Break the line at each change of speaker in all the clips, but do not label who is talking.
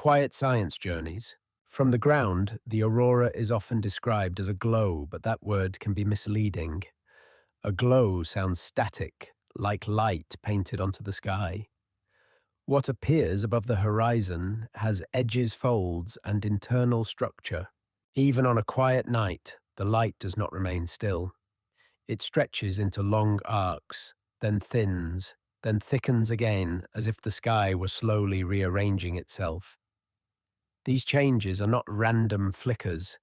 Quiet science journeys. From the ground, the aurora is often described as a glow, but that word can be misleading. A glow sounds static, like light painted onto the sky. What appears above the horizon has edges, folds, and internal structure. Even on a quiet night, the light does not remain still. It stretches into long arcs, then thins, then thickens again as if the sky were slowly rearranging itself. These changes are not random flickers.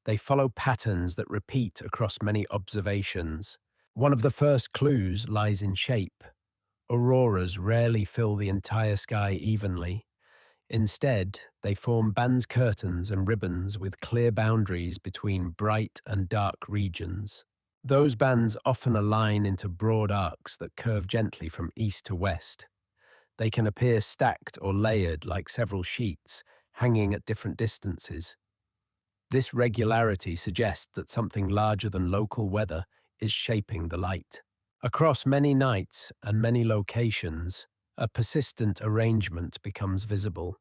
They follow patterns that repeat across many observations. One of the first clues lies in shape. Auroras rarely fill the entire sky evenly. Instead, they form bands, curtains, and ribbons with clear boundaries between bright and dark regions. Those bands often align into broad arcs that curve gently from east to west. They can appear stacked or layered like several sheets, hanging at different distances. This regularity suggests that something larger than local weather is shaping the light. Across many nights and many locations, a persistent arrangement becomes visible.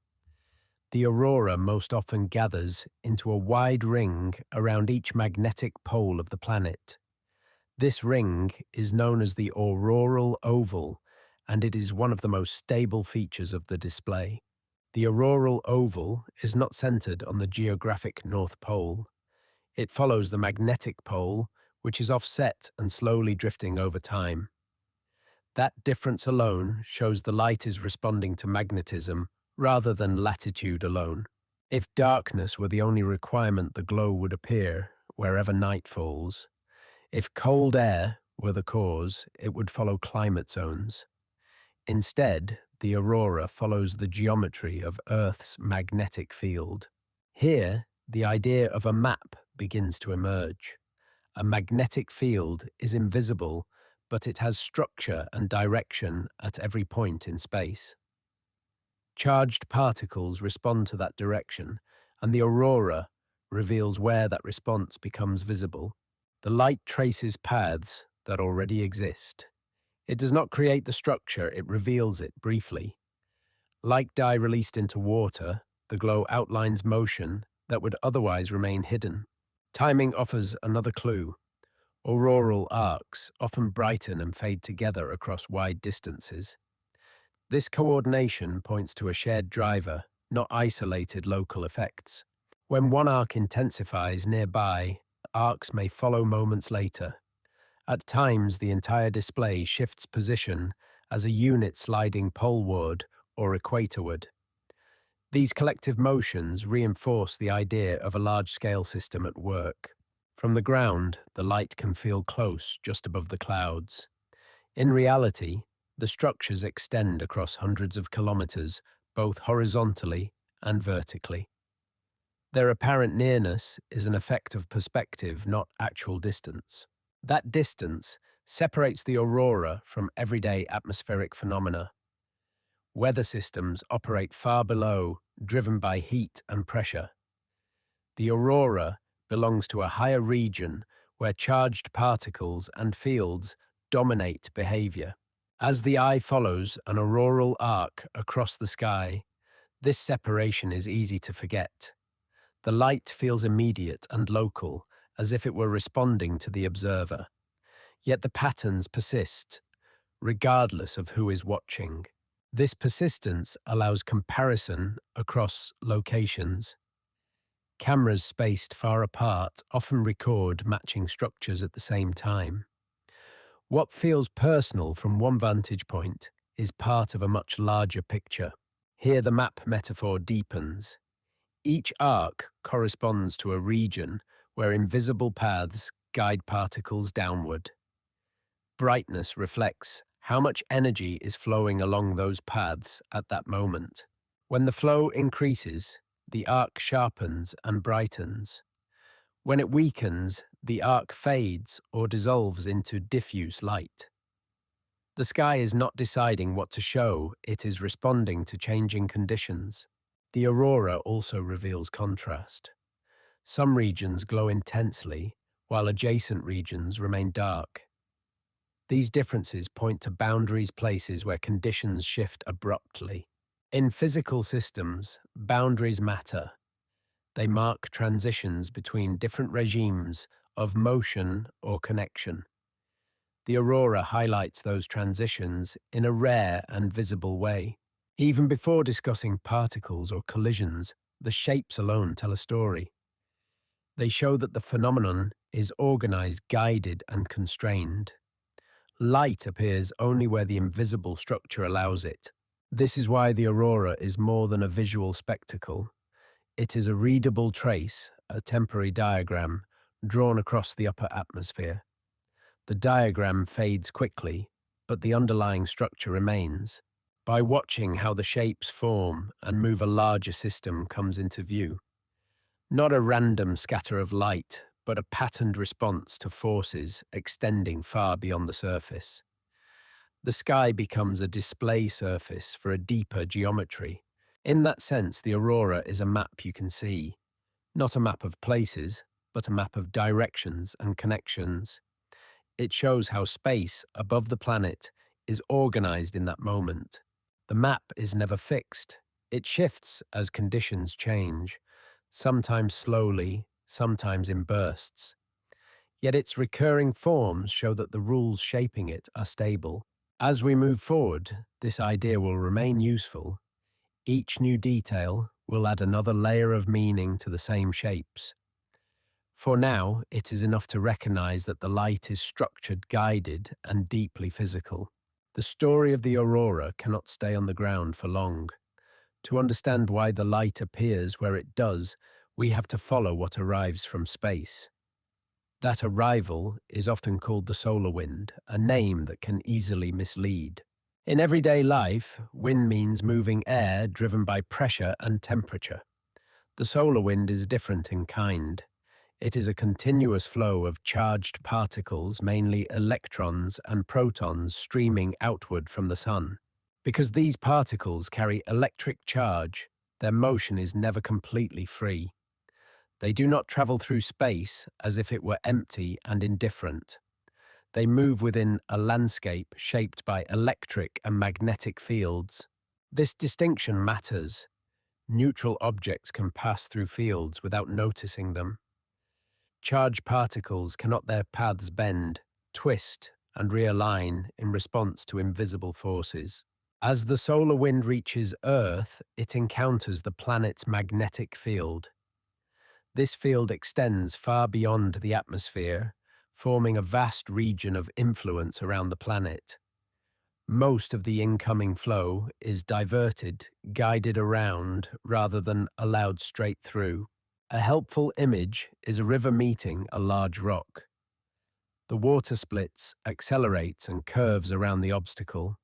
The aurora most often gathers into a wide ring around each magnetic pole of the planet. This ring is known as the auroral oval, and it is one of the most stable features of the display. The auroral oval is not centered on the geographic North Pole. It follows the magnetic pole, which is offset and slowly drifting over time. That difference alone shows the light is responding to magnetism rather than latitude alone. If darkness were the only requirement, the glow would appear wherever night falls. If cold air were the cause, it would follow climate zones. Instead, the aurora follows the geometry of Earth's magnetic field. Here, the idea of a map begins to emerge. A magnetic field is invisible, but it has structure and direction at every point in space. Charged particles respond to that direction, and the aurora reveals where that response becomes visible. The light traces paths that already exist. It does not create the structure, it reveals it briefly. Like dye released into water, the glow outlines motion that would otherwise remain hidden. Timing offers another clue. Auroral arcs often brighten and fade together across wide distances. This coordination points to a shared driver, not isolated local effects. When one arc intensifies nearby, arcs may follow moments later. At times, the entire display shifts position as a unit sliding poleward or equatorward. These collective motions reinforce the idea of a large-scale system at work. From the ground, the light can feel close, just above the clouds. In reality, the structures extend across hundreds of kilometers, both horizontally and vertically. Their apparent nearness is an effect of perspective, not actual distance. That distance separates the aurora from everyday atmospheric phenomena. Weather systems operate far below, driven by heat and pressure. The aurora belongs to a higher region where charged particles and fields dominate behavior. As the eye follows an auroral arc across the sky, this separation is easy to forget. The light feels immediate and local, as if it were responding to the observer. Yet the patterns persist, regardless of who is watching. This persistence allows comparison across locations. Cameras spaced far apart often record matching structures at the same time. What feels personal from one vantage point is part of a much larger picture. Here the map metaphor deepens. Each arc corresponds to a region where invisible paths guide particles downward. Brightness reflects how much energy is flowing along those paths at that moment. When the flow increases, the arc sharpens and brightens. When it weakens, the arc fades or dissolves into diffuse light. The sky is not deciding what to show, it is responding to changing conditions. The aurora also reveals contrast. Some regions glow intensely, while adjacent regions remain dark. These differences point to boundaries, places where conditions shift abruptly. In physical systems, boundaries matter. They mark transitions between different regimes of motion or connection. The aurora highlights those transitions in a rare and visible way. Even before discussing particles or collisions, the shapes alone tell a story. They show that the phenomenon is organized, guided, and constrained. Light appears only where the invisible structure allows it. This is why the aurora is more than a visual spectacle. It is a readable trace, a temporary diagram, drawn across the upper atmosphere. The diagram fades quickly, but the underlying structure remains. By watching how the shapes form and move, a larger system comes into view. Not a random scatter of light, but a patterned response to forces extending far beyond the surface. The sky becomes a display surface for a deeper geometry. In that sense, the aurora is a map you can see, not a map of places, but a map of directions and connections. It shows how space above the planet is organized in that moment. The map is never fixed. It shifts as conditions change, sometimes slowly, sometimes in bursts. Yet its recurring forms show that the rules shaping it are stable. As we move forward, this idea will remain useful. Each new detail will add another layer of meaning to the same shapes. For now, it is enough to recognize that the light is structured, guided, and deeply physical. The story of the aurora cannot stay on the ground for long. To understand why the light appears where it does, we have to follow what arrives from space. That arrival is often called the solar wind, a name that can easily mislead. In everyday life, wind means moving air driven by pressure and temperature. The solar wind is different in kind. It is a continuous flow of charged particles, mainly electrons and protons, streaming outward from the sun. Because these particles carry electric charge, their motion is never completely free. They do not travel through space as if it were empty and indifferent. They move within a landscape shaped by electric and magnetic fields. This distinction matters. Neutral objects can pass through fields without noticing them. Charged particles cannot their paths bend, twist, and realign in response to invisible forces. As the solar wind reaches Earth, it encounters the planet's magnetic field. This field extends far beyond the atmosphere, forming a vast region of influence around the planet. Most of the incoming flow is diverted, guided around, rather than allowed straight through. A helpful image is a river meeting a large rock. The water splits, accelerates, and curves around the obstacle.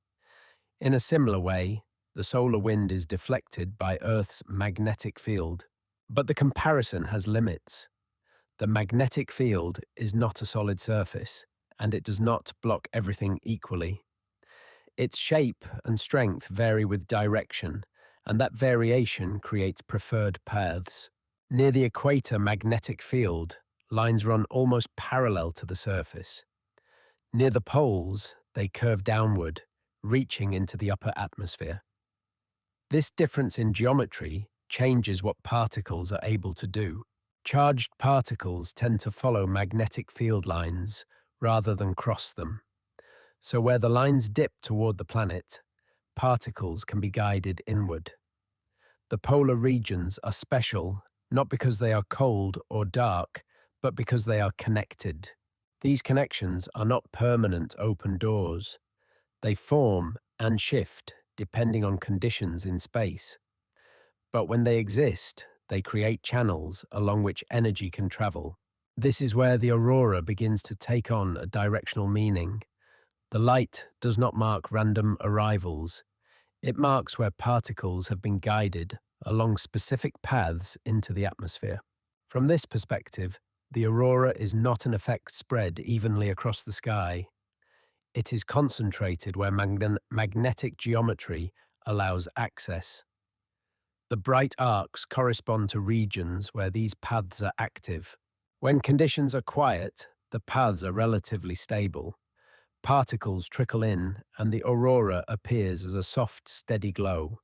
In a similar way, the solar wind is deflected by Earth's magnetic field. But the comparison has limits. The magnetic field is not a solid surface, and it does not block everything equally. Its shape and strength vary with direction, and that variation creates preferred paths. Near the equator magnetic field, lines run almost parallel to the surface. Near the poles, they curve downward, reaching into the upper atmosphere. This difference in geometry changes what particles are able to do. Charged particles tend to follow magnetic field lines rather than cross them. So where the lines dip toward the planet, particles can be guided inward. The polar regions are special not because they are cold or dark, but because they are connected. These connections are not permanent open doors. They form and shift depending on conditions in space. But when they exist, they create channels along which energy can travel. This is where the aurora begins to take on a directional meaning. The light does not mark random arrivals. It marks where particles have been guided along specific paths into the atmosphere. From this perspective, the aurora is not an effect spread evenly across the sky. It is concentrated where magnetic geometry allows access. The bright arcs correspond to regions where these paths are active. When conditions are quiet, the paths are relatively stable. Particles trickle in, and the aurora appears as a soft, steady glow.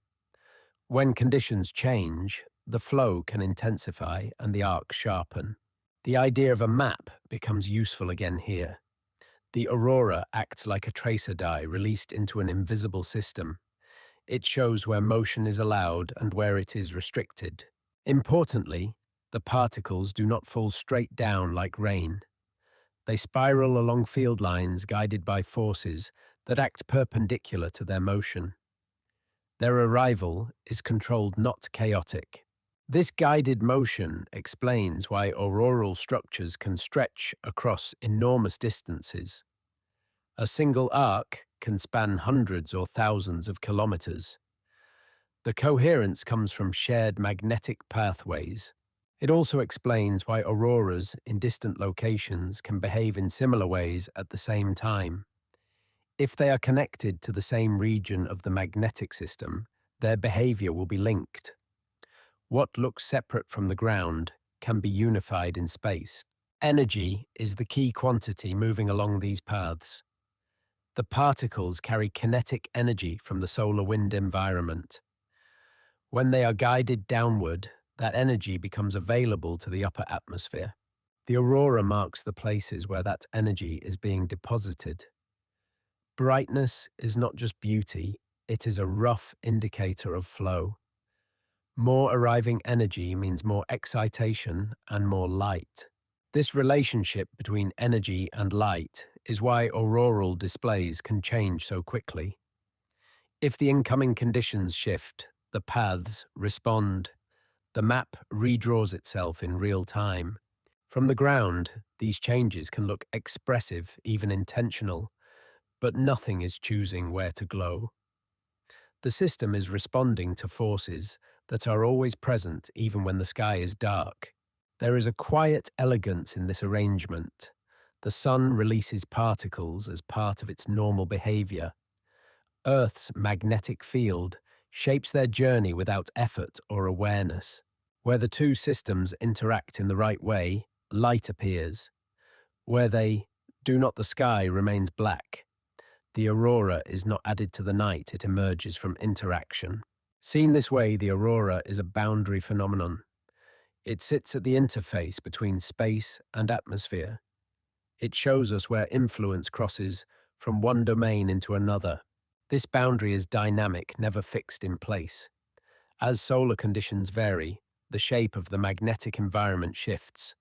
When conditions change, the flow can intensify and the arcs sharpen. The idea of a map becomes useful again here. The aurora acts like a tracer die released into an invisible system. It shows where motion is allowed and where it is restricted. Importantly, the particles do not fall straight down like rain. They spiral along field lines guided by forces that act perpendicular to their motion. Their arrival is controlled, not chaotic. This guided motion explains why auroral structures can stretch across enormous distances. A single arc can span hundreds or thousands of kilometers. The coherence comes from shared magnetic pathways. It also explains why auroras in distant locations can behave in similar ways at the same time. If they are connected to the same region of the magnetic system, their behavior will be linked. What looks separate from the ground can be unified in space. Energy is the key quantity moving along these paths. The particles carry kinetic energy from the solar wind environment. When they are guided downward, that energy becomes available to the upper atmosphere. The aurora marks the places where that energy is being deposited. Brightness is not just beauty, it is a rough indicator of flow. More arriving energy means more excitation and more light. This relationship between energy and light is why auroral displays can change so quickly. If the incoming conditions shift, the paths respond. The map redraws itself in real time. From the ground, these changes can look expressive, even intentional, but nothing is choosing where to glow. The system is responding to forces that are always present even when the sky is dark. There is a quiet elegance in this arrangement. The sun releases particles as part of its normal behavior. Earth's magnetic field shapes their journey without effort or awareness. Where the two systems interact in the right way, light appears. Where they do not, the sky remains black. The aurora is not added to the night, it emerges from interaction. Seen this way, the aurora is a boundary phenomenon. It sits at the interface between space and atmosphere. It shows us where influence crosses from one domain into another. This boundary is dynamic, never fixed in place. As solar conditions vary, the shape of the magnetic environment shifts.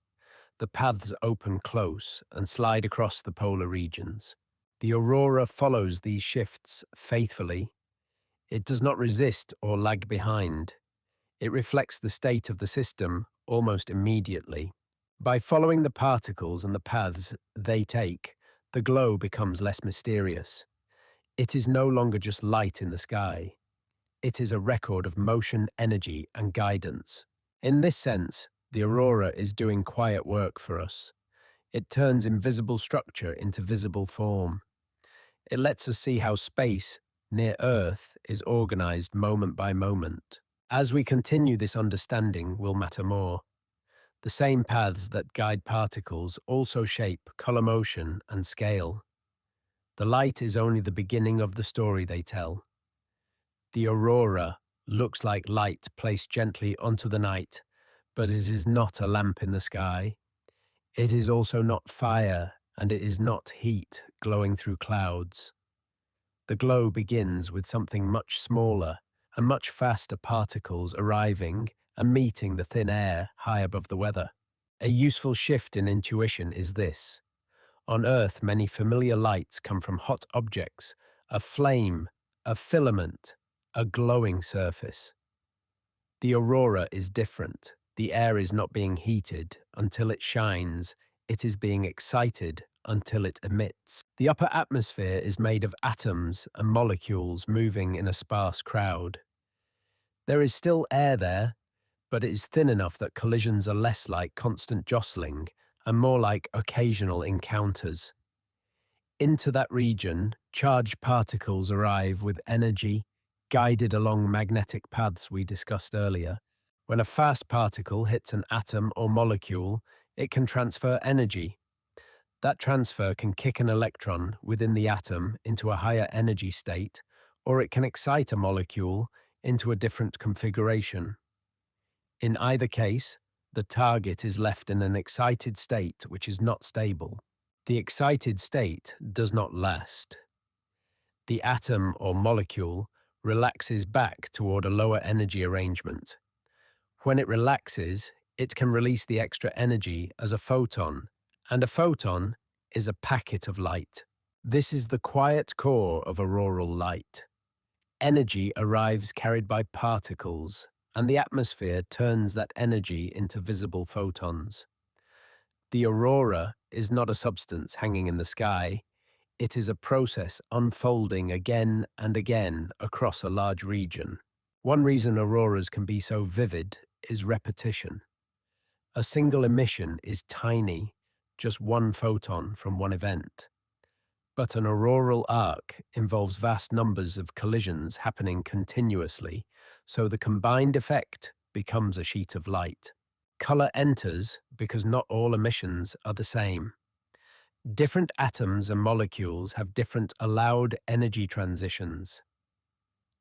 The paths open close and slide across the polar regions. The aurora follows these shifts faithfully. It does not resist or lag behind. It reflects the state of the system almost immediately. By following the particles and the paths they take, the glow becomes less mysterious. It is no longer just light in the sky. It is a record of motion, energy, and guidance. In this sense, the aurora is doing quiet work for us. It turns invisible structure into visible form. It lets us see how space, near Earth, is organized moment by moment. As we continue, this understanding will matter more. The same paths that guide particles also shape color, motion, and scale. The light is only the beginning of the story they tell. The aurora looks like light placed gently onto the night, but it is not a lamp in the sky. It is also not fire, and it is not heat glowing through clouds. The glow begins with something much smaller and much faster particles arriving and meeting the thin air high above the weather. A useful shift in intuition is this. On Earth, many familiar lights come from hot objects, a flame, a filament, a glowing surface. The aurora is different. The air is not being heated until it shines. It is being excited until it emits. The upper atmosphere is made of atoms and molecules moving in a sparse crowd. There is still air there, but it is thin enough that collisions are less like constant jostling and more like occasional encounters. Into that region, charged particles arrive with energy, guided along magnetic paths we discussed earlier. When a fast particle hits an atom or molecule, it can transfer energy. That transfer can kick an electron within the atom into a higher energy state, or it can excite a molecule into a different configuration. In either case, the target is left in an excited state which is not stable. The excited state does not last. The atom or molecule relaxes back toward a lower energy arrangement. When it relaxes, it can release the extra energy as a photon, and a photon is a packet of light. This is the quiet core of auroral light. Energy arrives carried by particles, and the atmosphere turns that energy into visible photons. The aurora is not a substance hanging in the sky. It is a process unfolding again and again across a large region. One reason auroras can be so vivid is repetition. A single emission is tiny, just one photon from one event. But an auroral arc involves vast numbers of collisions happening continuously, so the combined effect becomes a sheet of light. Color enters because not all emissions are the same. Different atoms and molecules have different allowed energy transitions.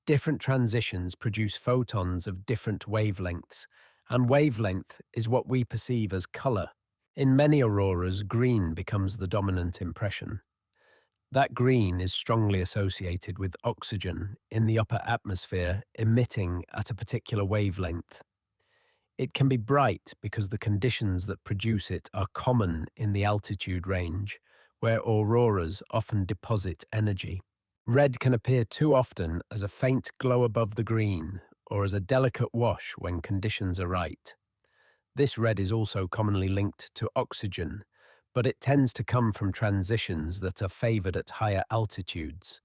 Different transitions produce photons of different wavelengths, and wavelength is what we perceive as color. In many auroras, green becomes the dominant impression. That green is strongly associated with oxygen in the upper atmosphere emitting at a particular wavelength. It can be bright because the conditions that produce it are common in the altitude range, where auroras often deposit energy. Red can appear too often as a faint glow above the green, or as a delicate wash when conditions are right. This red is also commonly linked to oxygen, but it tends to come from transitions that are favored at higher altitudes.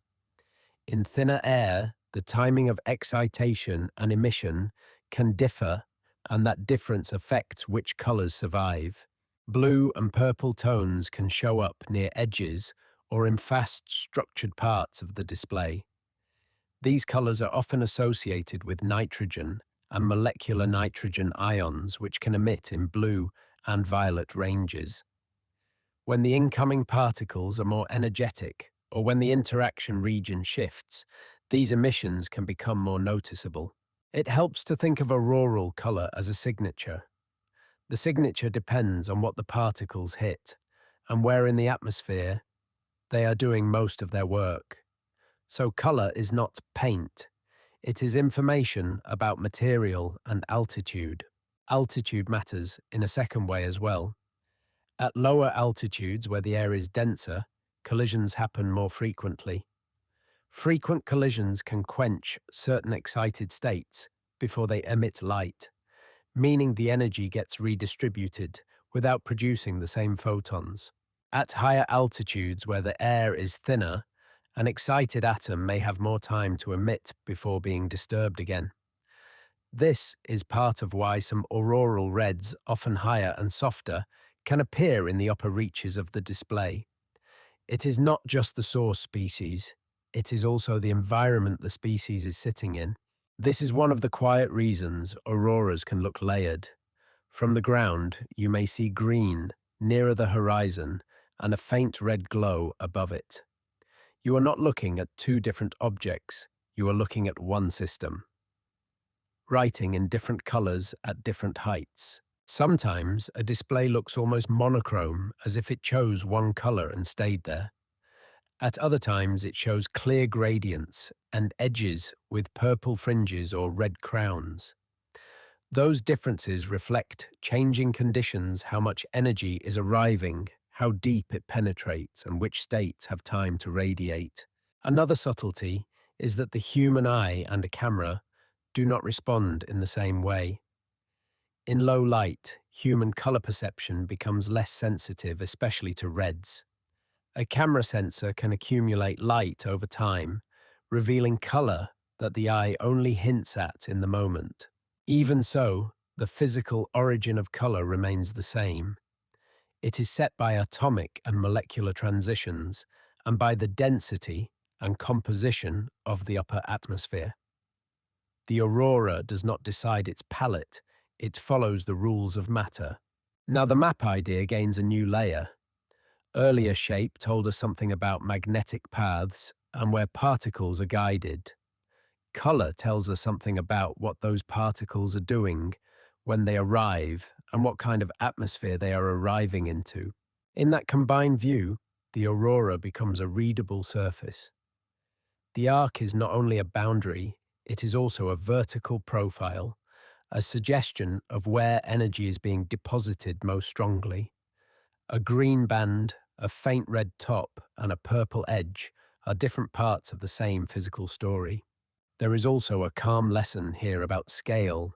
In thinner air, the timing of excitation and emission can differ, and that difference affects which colors survive. Blue and purple tones can show up near edges or in fast structured parts of the display. These colors are often associated with nitrogen and molecular nitrogen ions, which can emit in blue and violet ranges. When the incoming particles are more energetic, or when the interaction region shifts, these emissions can become more noticeable. It helps to think of auroral color as a signature. The signature depends on what the particles hit, and where in the atmosphere they are doing most of their work. So color is not paint. It is information about material and altitude. Altitude matters in a second way as well. At lower altitudes, where the air is denser, collisions happen more frequently. Frequent collisions can quench certain excited states before they emit light, meaning the energy gets redistributed without producing the same photons. At higher altitudes, where the air is thinner, an excited atom may have more time to emit before being disturbed again. This is part of why some auroral reds, often higher and softer, can appear in the upper reaches of the display. It is not just the source species, it is also the environment the species is sitting in. This is one of the quiet reasons auroras can look layered. From the ground, you may see green nearer the horizon and a faint red glow above it. You are not looking at two different objects, you are looking at one system. Writing in different colors at different heights. Sometimes a display looks almost monochrome, as if it chose one color and stayed there. At other times it shows clear gradients and edges with purple fringes or red crowns. Those differences reflect changing conditions, how much energy is arriving, how deep it penetrates, and which states have time to radiate. Another subtlety is that the human eye and a camera do not respond in the same way. In low light, human color perception becomes less sensitive, especially to reds. A camera sensor can accumulate light over time, revealing color that the eye only hints at in the moment. Even so, the physical origin of color remains the same. It is set by atomic and molecular transitions and by the density and composition of the upper atmosphere. The aurora does not decide its palette, it follows the rules of matter. Now the map idea gains a new layer. Earlier shape told us something about magnetic paths and where particles are guided. Color tells us something about what those particles are doing when they arrive and what kind of atmosphere they are arriving into. In that combined view, the aurora becomes a readable surface. The arc is not only a boundary, it is also a vertical profile, a suggestion of where energy is being deposited most strongly. A green band, a faint red top, and a purple edge are different parts of the same physical story. There is also a calm lesson here about scale.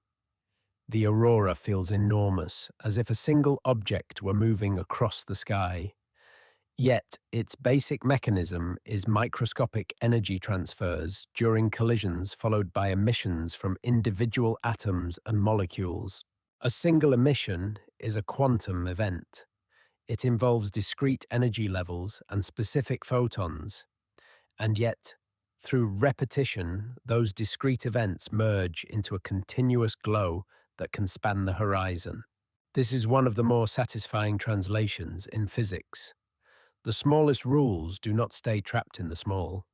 The aurora feels enormous, as if a single object were moving across the sky. Yet, its basic mechanism is microscopic energy transfers during collisions followed by emissions from individual atoms and molecules. A single emission is a quantum event. It involves discrete energy levels and specific photons, and yet, through repetition, those discrete events merge into a continuous glow that can span the horizon. This is one of the more satisfying translations in physics. The smallest rules do not stay trapped in the small.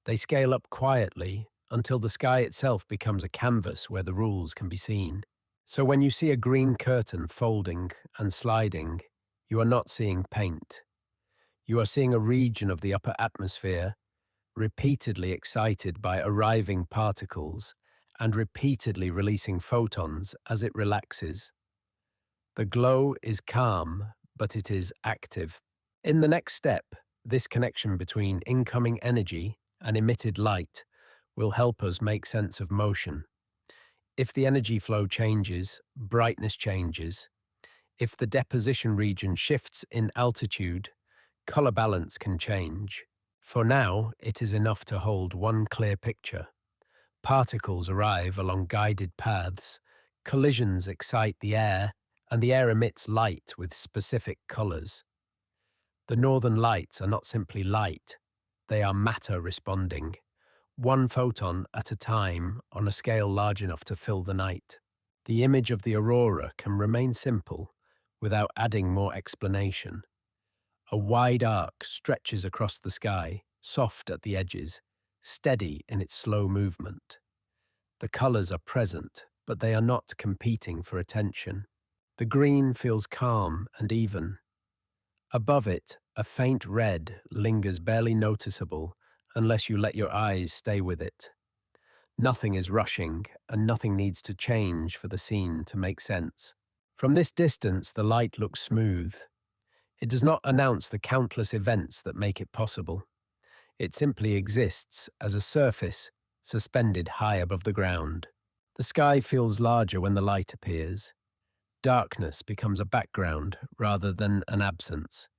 They scale up quietly until the sky itself becomes a canvas where the rules can be seen. So when you see a green curtain folding and sliding, you are not seeing paint. You are seeing a region of the upper atmosphere repeatedly excited by arriving particles and repeatedly releasing photons as it relaxes. The glow is calm, but it is active. In the next step, this connection between incoming energy and emitted light will help us make sense of motion. If the energy flow changes, brightness changes. If the deposition region shifts in altitude, color balance can change. For now, it is enough to hold one clear picture. Particles arrive along guided paths, collisions excite the air, and the air emits light with specific colors. The northern lights are not simply light, they are matter responding, one photon at a time on a scale large enough to fill the night. The image of the aurora can remain simple without adding more explanation. A wide arc stretches across the sky, soft at the edges, steady in its slow movement. The colors are present, but they are not competing for attention. The green feels calm and even. Above it, a faint red lingers barely noticeable unless you let your eyes stay with it. Nothing is rushing, and nothing needs to change for the scene to make sense. From this distance, the light looks smooth. It does not announce the countless events that make it possible. It simply exists as a surface suspended high above the ground. The sky feels larger when the light appears. Darkness becomes a background rather than an absence.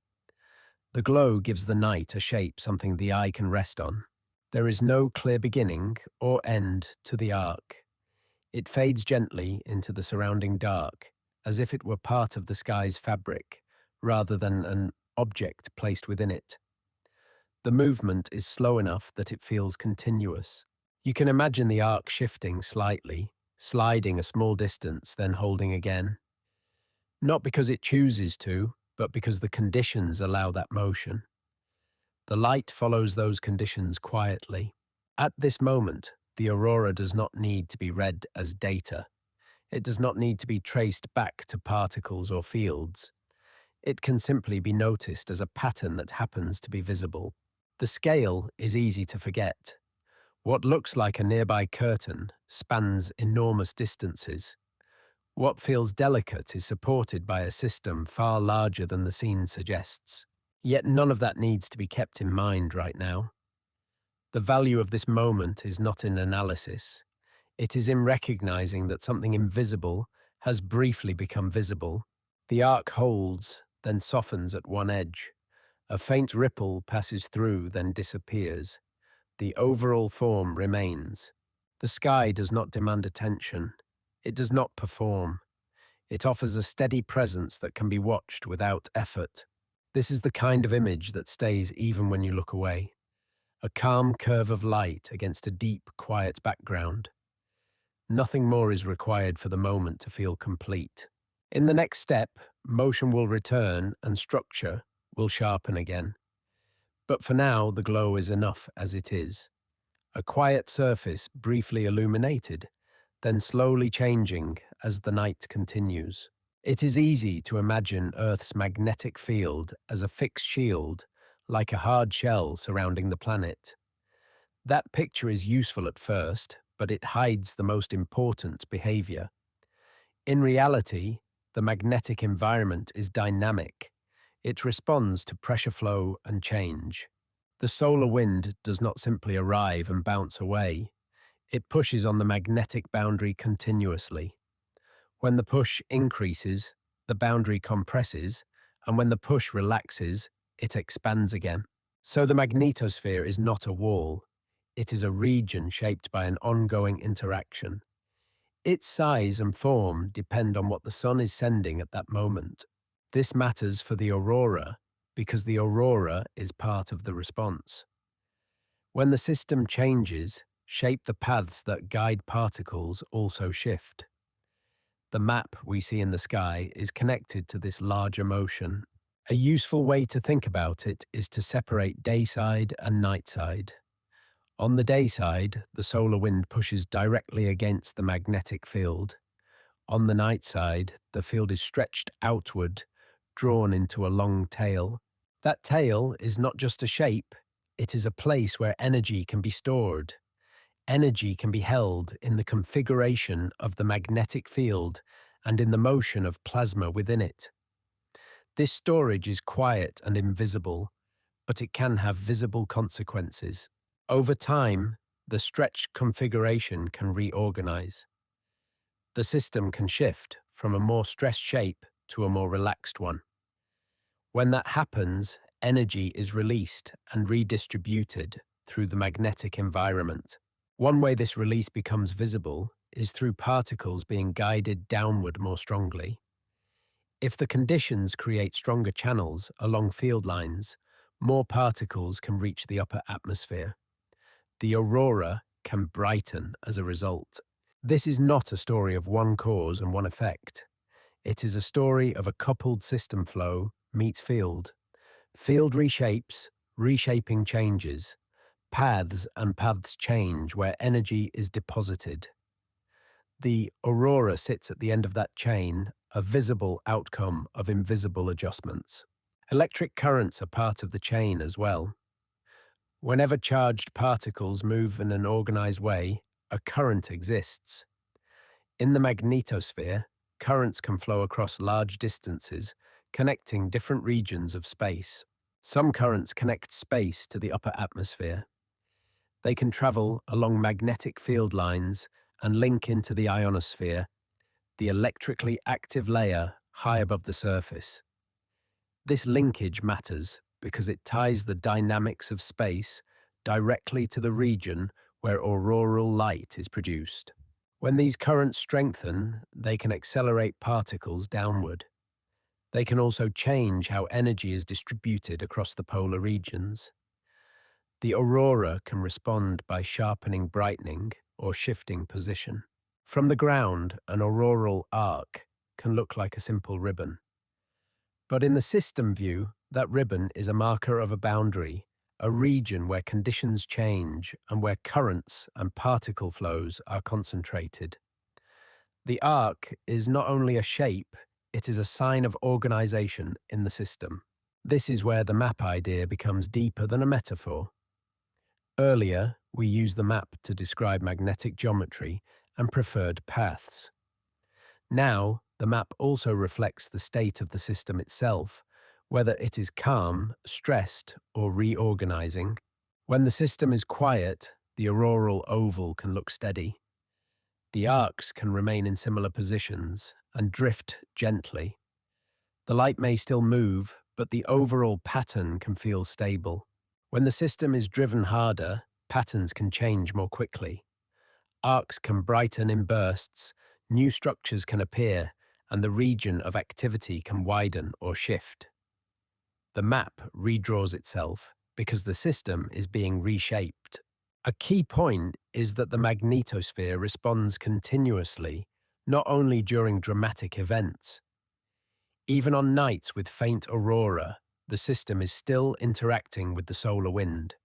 The glow gives the night a shape, something the eye can rest on. There is no clear beginning or end to the arc. It fades gently into the surrounding dark, as if it were part of the sky's fabric, rather than an object placed within it. The movement is slow enough that it feels continuous. You can imagine the arc shifting slightly, sliding a small distance, then holding again. Not because it chooses to, but because the conditions allow that motion. The light follows those conditions quietly. At this moment, the aurora does not need to be read as data. It does not need to be traced back to particles or fields. It can simply be noticed as a pattern that happens to be visible. The scale is easy to forget. What looks like a nearby curtain spans enormous distances. What feels delicate is supported by a system far larger than the scene suggests. Yet none of that needs to be kept in mind right now. The value of this moment is not in analysis. It is in recognizing that something invisible has briefly become visible. The arc holds, then softens at one edge. A faint ripple passes through, then disappears. The overall form remains. The sky does not demand attention. It does not perform. It offers a steady presence that can be watched without effort. This is the kind of image that stays even when you look away. A calm curve of light against a deep, quiet background. Nothing more is required for the moment to feel complete. In the next step, motion will return and structure will sharpen again. But for now, the glow is enough as it is. a quiet surface briefly illuminated, then slowly changing as the night continues. It is easy to imagine Earth's magnetic field as a fixed shield, like a hard shell surrounding the planet. That picture is useful at first, but it hides the most important behavior. In reality, the magnetic environment is dynamic. It responds to pressure flow and change. The solar wind does not simply arrive and bounce away. It pushes on the magnetic boundary continuously. When the push increases, the boundary compresses, and when the push relaxes, it expands again. So the magnetosphere is not a wall. It is a region shaped by an ongoing interaction. Its size and form depend on what the sun is sending at that moment. This matters for the aurora because the aurora is part of the response. When the system changes, shape the paths that guide particles also shift. The map we see in the sky is connected to this larger motion. A useful way to think about it is to separate day side and night side. On the day side, the solar wind pushes directly against the magnetic field. On the night side, the field is stretched outward, drawn into a long tail. That tail is not just a shape, it is a place where energy can be stored. Energy can be held in the configuration of the magnetic field and in the motion of plasma within it. This storage is quiet and invisible, but it can have visible consequences. Over time, the stretched configuration can reorganize. The system can shift from a more stressed shape to a more relaxed one. When that happens, energy is released and redistributed through the magnetic environment. One way this release becomes visible is through particles being guided downward more strongly. If the conditions create stronger channels along field lines, more particles can reach the upper atmosphere. The aurora can brighten as a result. This is not a story of one cause and one effect. It is a story of a coupled system flow meets field. Field reshapes, reshaping changes. Paths and paths change where energy is deposited. The aurora sits at the end of that chain, a visible outcome of invisible adjustments. Electric currents are part of the chain as well. Whenever charged particles move in an organized way, a current exists. In the magnetosphere, currents can flow across large distances, connecting different regions of space. Some currents connect space to the upper atmosphere. They can travel along magnetic field lines and link into the ionosphere, the electrically active layer high above the surface. This linkage matters because it ties the dynamics of space directly to the region where auroral light is produced. When these currents strengthen, they can accelerate particles downward. They can also change how energy is distributed across the polar regions. The aurora can respond by sharpening brightening or shifting position. From the ground, an auroral arc can look like a simple ribbon. But in the system view, that ribbon is a marker of a boundary, a region where conditions change and where currents and particle flows are concentrated. The arc is not only a shape, it is a sign of organization in the system. This is where the map idea becomes deeper than a metaphor. Earlier, we used the map to describe magnetic geometry and preferred paths. Now, the map also reflects the state of the system itself, whether it is calm, stressed, or reorganizing. When the system is quiet, the auroral oval can look steady. The arcs can remain in similar positions and drift gently. The light may still move, but the overall pattern can feel stable. When the system is driven harder, patterns can change more quickly. Arcs can brighten in bursts, new structures can appear, and the region of activity can widen or shift. The map redraws itself because the system is being reshaped. A key point is that the magnetosphere responds continuously, not only during dramatic events. Even on nights with faint aurora, the system is still interacting with the solar wind.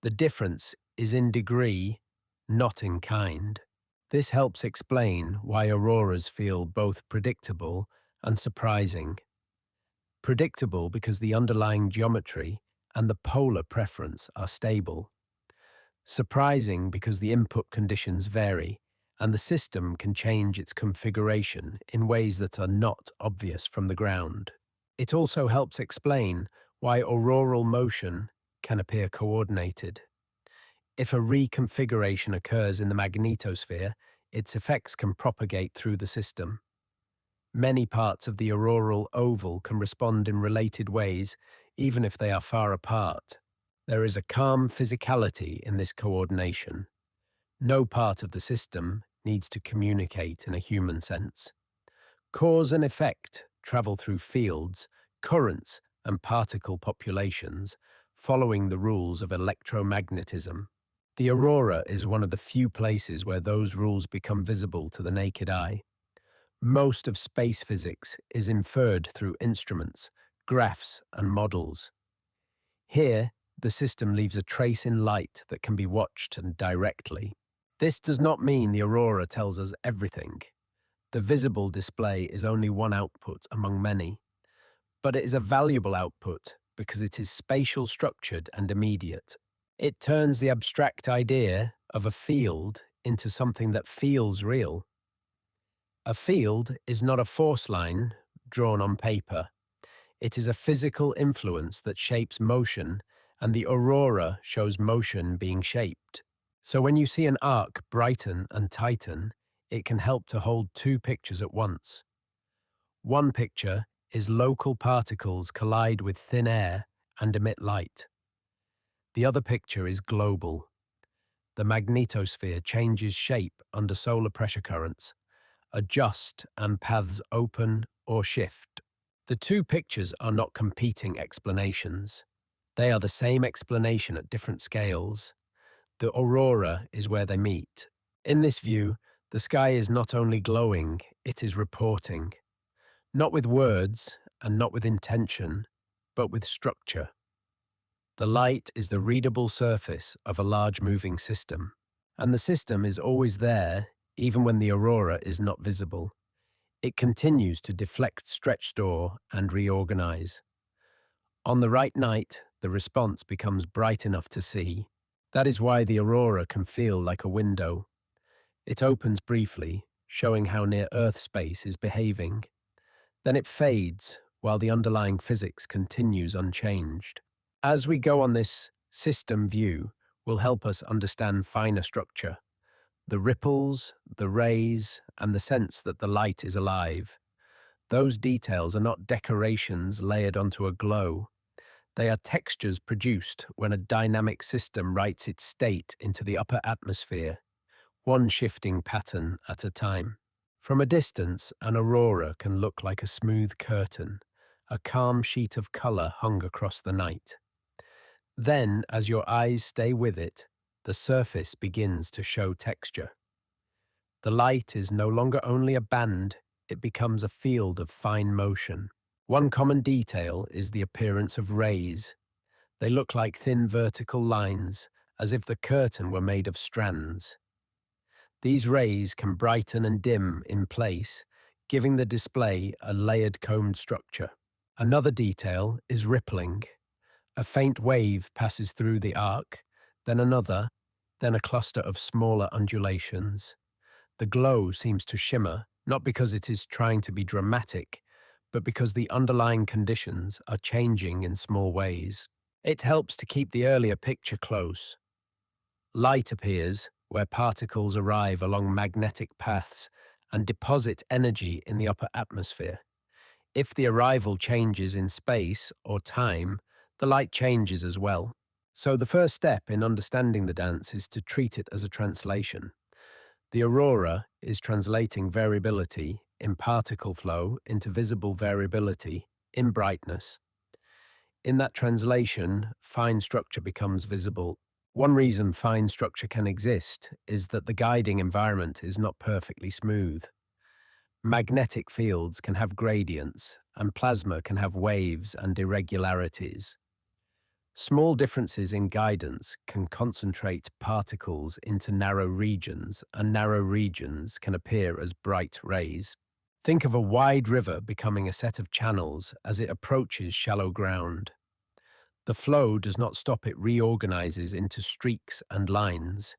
The difference is in degree, not in kind. This helps explain why auroras feel both predictable and surprising. Predictable because the underlying geometry and the polar preference are stable. Surprising because the input conditions vary and the system can change its configuration in ways that are not obvious from the ground. It also helps explain why auroral motion can appear coordinated. If a reconfiguration occurs in the magnetosphere, its effects can propagate through the system. Many parts of the auroral oval can respond in related ways, even if they are far apart. There is a calm physicality in this coordination. No part of the system needs to communicate in a human sense. Cause and effect travel through fields, currents, and particle populations, following the rules of electromagnetism. The aurora is one of the few places where those rules become visible to the naked eye. Most of space physics is inferred through instruments, graphs, and models. Here, the system leaves a trace in light that can be watched and directly. This does not mean the aurora tells us everything. The visible display is only one output among many, but it is a valuable output because it is spatial structured and immediate. It turns the abstract idea of a field into something that feels real. A field is not a force line drawn on paper. It is a physical influence that shapes motion, and the aurora shows motion being shaped. So when you see an arc brighten and tighten, it can help to hold two pictures at once. One picture is local particles collide with thin air and emit light. The other picture is global. The magnetosphere changes shape under solar pressure currents, adjust and paths open or shift. The two pictures are not competing explanations. They are the same explanation at different scales. The aurora is where they meet. In this view, the sky is not only glowing, it is reporting. Not with words and not with intention, but with structure. The light is the readable surface of a large moving system, and the system is always there even when the aurora is not visible. It continues to deflect, stretch, store, and reorganize. On the right night, the response becomes bright enough to see. That is why the aurora can feel like a window. It opens briefly, showing how near Earth space is behaving. Then it fades, while the underlying physics continues unchanged. As we go on, this system view will help us understand finer structure, the ripples, the rays, and the sense that the light is alive. Those details are not decorations layered onto a glow. They are textures produced when a dynamic system writes its state into the upper atmosphere, one shifting pattern at a time. From a distance, an aurora can look like a smooth curtain, a calm sheet of color hung across the night. Then, as your eyes stay with it, the surface begins to show texture. The light is no longer only a band, it becomes a field of fine motion. One common detail is the appearance of rays. They look like thin vertical lines, as if the curtain were made of strands. These rays can brighten and dim in place, giving the display a layered combed structure. Another detail is rippling. A faint wave passes through the arc, then another, then a cluster of smaller undulations. The glow seems to shimmer, not because it is trying to be dramatic, but because the underlying conditions are changing in small ways. It helps to keep the earlier picture close. Light appears where particles arrive along magnetic paths and deposit energy in the upper atmosphere. If the arrival changes in space or time, the light changes as well. So the first step in understanding the dance is to treat it as a translation. The aurora is translating variability in particle flow into visible variability in brightness. In that translation, fine structure becomes visible. One reason fine structure can exist is that the guiding environment is not perfectly smooth. Magnetic fields can have gradients, and plasma can have waves and irregularities. Small differences in guidance can concentrate particles into narrow regions, and narrow regions can appear as bright rays. Think of a wide river becoming a set of channels as it approaches shallow ground. The flow does not stop, it reorganizes into streaks and lines.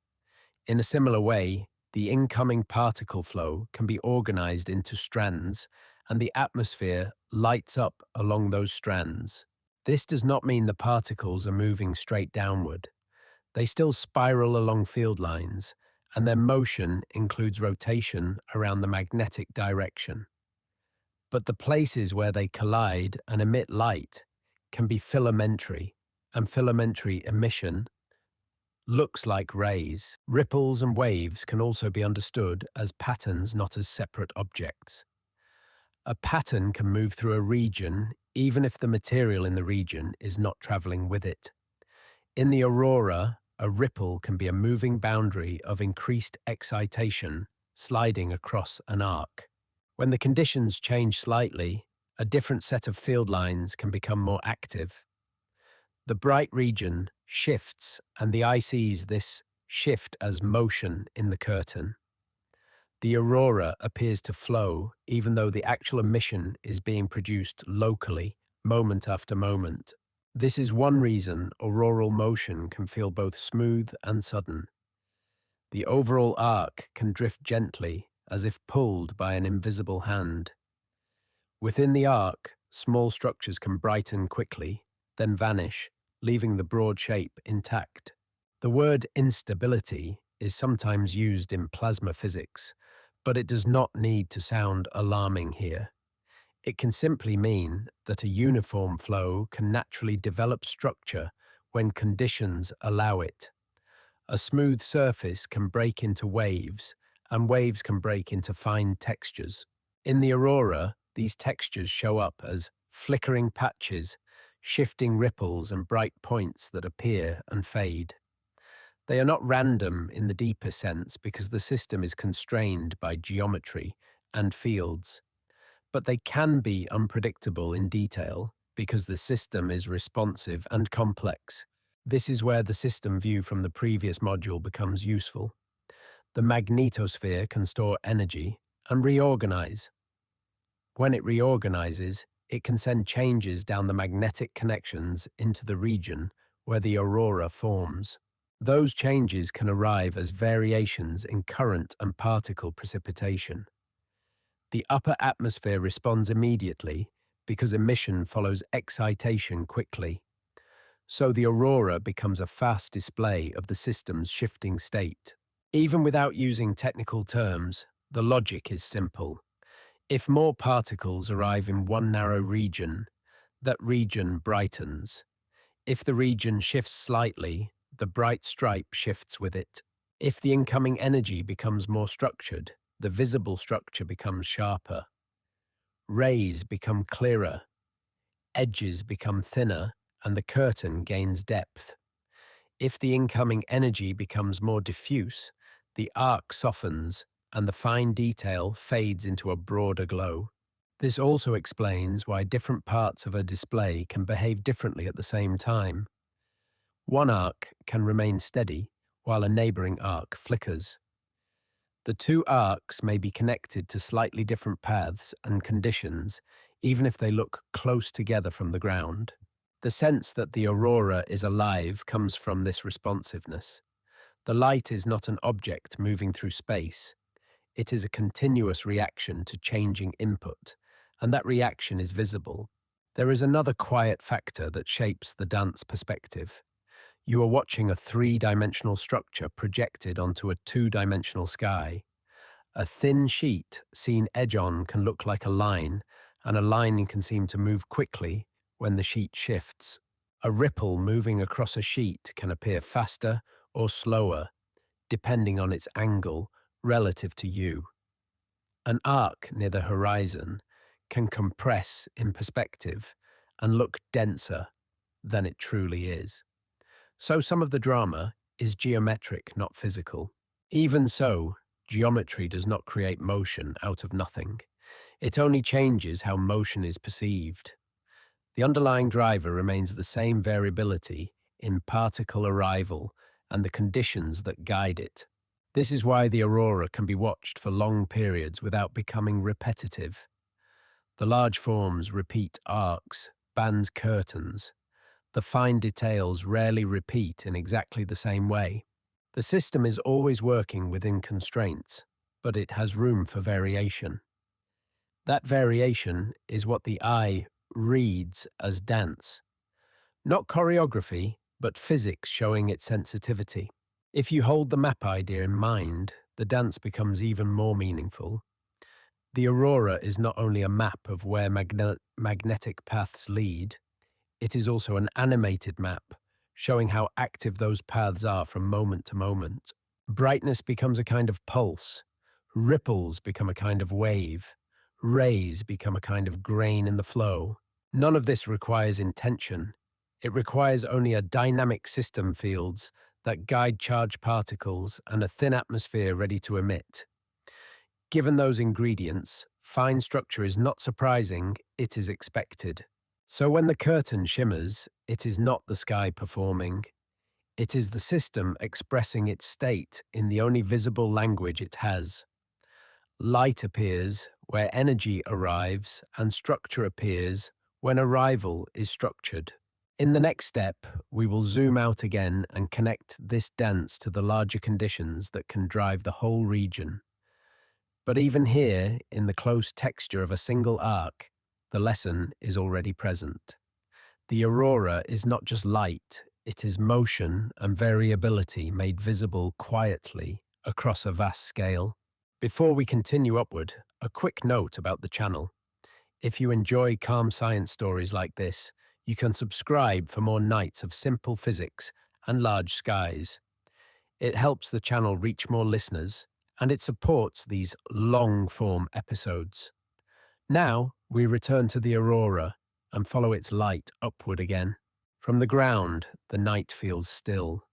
In a similar way, the incoming particle flow can be organized into strands, and the atmosphere lights up along those strands. This does not mean the particles are moving straight downward. They still spiral along field lines, and their motion includes rotation around the magnetic direction. But the places where they collide and emit light can be filamentary, and filamentary emission looks like rays. Ripples and waves can also be understood as patterns, not as separate objects. A pattern can move through a region even if the material in the region is not traveling with it. In the aurora, a ripple can be a moving boundary of increased excitation sliding across an arc. When the conditions change slightly, a different set of field lines can become more active. The bright region shifts, and the eye sees this shift as motion in the curtain. The aurora appears to flow, even though the actual emission is being produced locally, moment after moment. This is one reason auroral motion can feel both smooth and sudden. The overall arc can drift gently, as if pulled by an invisible hand. Within the arc, small structures can brighten quickly, then vanish, leaving the broad shape intact. The word instability is sometimes used in plasma physics, but it does not need to sound alarming here. It can simply mean that a uniform flow can naturally develop structure when conditions allow it. A smooth surface can break into waves, and waves can break into fine textures. In the aurora, these textures show up as flickering patches, shifting ripples, and bright points that appear and fade. They are not random in the deeper sense because the system is constrained by geometry and fields, but they can be unpredictable in detail because the system is responsive and complex. This is where the system view from the previous module becomes useful. The magnetosphere can store energy and reorganize. When it reorganizes, it can send changes down the magnetic connections into the region where the aurora forms. Those changes can arrive as variations in current and particle precipitation. The upper atmosphere responds immediately because emission follows excitation quickly. So the aurora becomes a fast display of the system's shifting state. Even without using technical terms, the logic is simple. If more particles arrive in one narrow region, that region brightens. If the region shifts slightly, the bright stripe shifts with it. If the incoming energy becomes more structured, the visible structure becomes sharper. Rays become clearer, edges become thinner, and the curtain gains depth. If the incoming energy becomes more diffuse, the arc softens and the fine detail fades into a broader glow. This also explains why different parts of a display can behave differently at the same time. One arc can remain steady, while a neighboring arc flickers. The two arcs may be connected to slightly different paths and conditions, even if they look close together from the ground. The sense that the aurora is alive comes from this responsiveness. The light is not an object moving through space. It is a continuous reaction to changing input, and that reaction is visible. There is another quiet factor that shapes the dance perspective. You are watching a three-dimensional structure projected onto a two-dimensional sky. A thin sheet seen edge-on can look like a line, and a line can seem to move quickly when the sheet shifts. A ripple moving across a sheet can appear faster or slower, depending on its angle relative to you. An arc near the horizon can compress in perspective and look denser than it truly is. So some of the drama is geometric, not physical. Even so, geometry does not create motion out of nothing. It only changes how motion is perceived. The underlying driver remains the same variability in particle arrival and the conditions that guide it. This is why the aurora can be watched for long periods without becoming repetitive. The large forms repeat arcs, bands curtains. The fine details rarely repeat in exactly the same way. The system is always working within constraints, but it has room for variation. That variation is what the eye reads as dance. Not choreography, but physics showing its sensitivity. If you hold the map idea in mind, the dance becomes even more meaningful. The aurora is not only a map of where magnetic paths lead, it is also an animated map, showing how active those paths are from moment to moment. Brightness becomes a kind of pulse, ripples become a kind of wave, rays become a kind of grain in the flow. None of this requires intention. It requires only a dynamic system fields that guide charged particles and a thin atmosphere ready to emit. Given those ingredients, fine structure is not surprising, it is expected. So when the curtain shimmers, it is not the sky performing. It is the system expressing its state in the only visible language it has. Light appears where energy arrives, and structure appears when arrival is structured. In the next step, we will zoom out again and connect this dance to the larger conditions that can drive the whole region. But even here, in the close texture of a single arc, the lesson is already present. The aurora is not just light, it is motion and variability made visible quietly across a vast scale. Before we continue upward, a quick note about the channel. If you enjoy calm science stories like this, you can subscribe for more nights of simple physics and large skies. It helps the channel reach more listeners, and it supports these long-form episodes. Now, we return to the aurora and follow its light upward again. From the ground, the night feels still.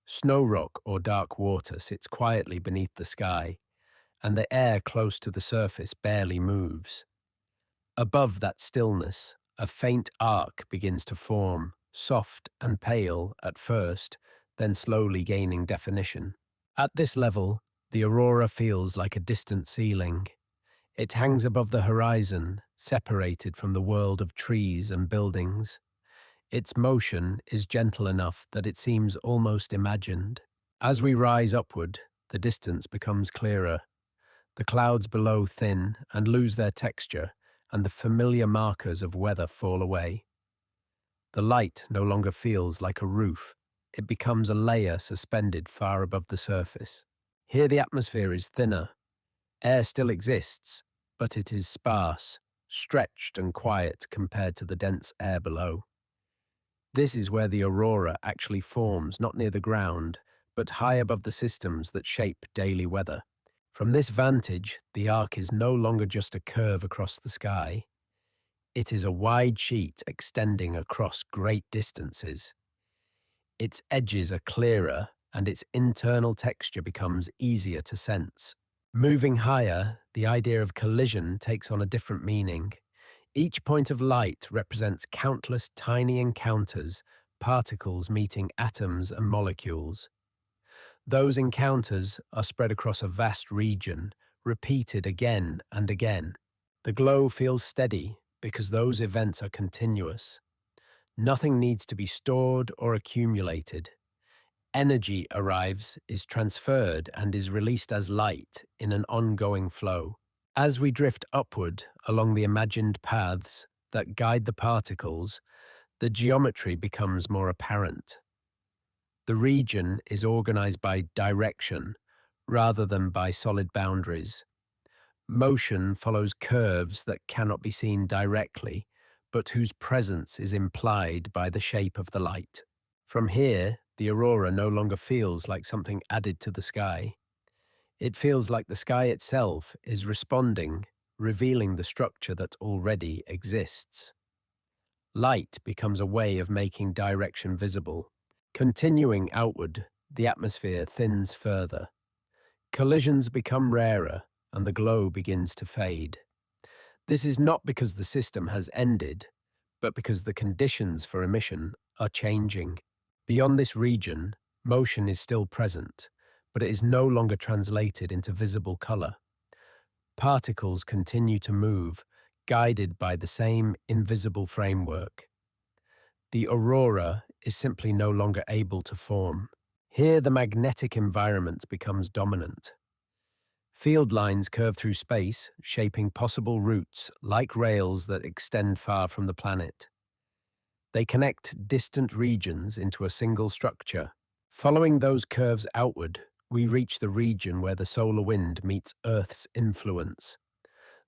Snow rock or dark water sits quietly beneath the sky, and the air close to the surface barely moves. Above that stillness, a faint arc begins to form, soft and pale at first, then slowly gaining definition. At this level, the aurora feels like a distant ceiling. It hangs above the horizon, separated from the world of trees and buildings. Its motion is gentle enough that it seems almost imagined. As we rise upward, the distance becomes clearer. The clouds below thin and lose their texture, and the familiar markers of weather fall away. The light no longer feels like a roof. It becomes a layer suspended far above the surface. Here the atmosphere is thinner. Air still exists, but it is sparse, stretched and quiet compared to the dense air below. This is where the aurora actually forms, not near the ground, but high above the systems that shape daily weather. From this vantage, the arc is no longer just a curve across the sky. It is a wide sheet extending across great distances. Its edges are clearer, and its internal texture becomes easier to sense. Moving higher, the idea of collision takes on a different meaning. Each point of light represents countless tiny encounters, particles meeting atoms and molecules. Those encounters are spread across a vast region, repeated again and again. The glow feels steady because those events are continuous. Nothing needs to be stored or accumulated. Energy arrives, is transferred, and is released as light in an ongoing flow. As we drift upward along the imagined paths that guide the particles, the geometry becomes more apparent. The region is organized by direction rather than by solid boundaries. Motion follows curves that cannot be seen directly, but whose presence is implied by the shape of the light. From here, the aurora no longer feels like something added to the sky. It feels like the sky itself is responding, revealing the structure that already exists. Light becomes a way of making direction visible. Continuing outward, the atmosphere thins further. Collisions become rarer, and the glow begins to fade. This is not because the system has ended, but because the conditions for emission are changing. Beyond this region, motion is still present, but it is no longer translated into visible color. Particles continue to move, guided by the same invisible framework. The aurora is simply no longer able to form. Here, the magnetic environment becomes dominant. Field lines curve through space, shaping possible routes like rails that extend far from the planet. They connect distant regions into a single structure. Following those curves outward, we reach the region where the solar wind meets Earth's influence.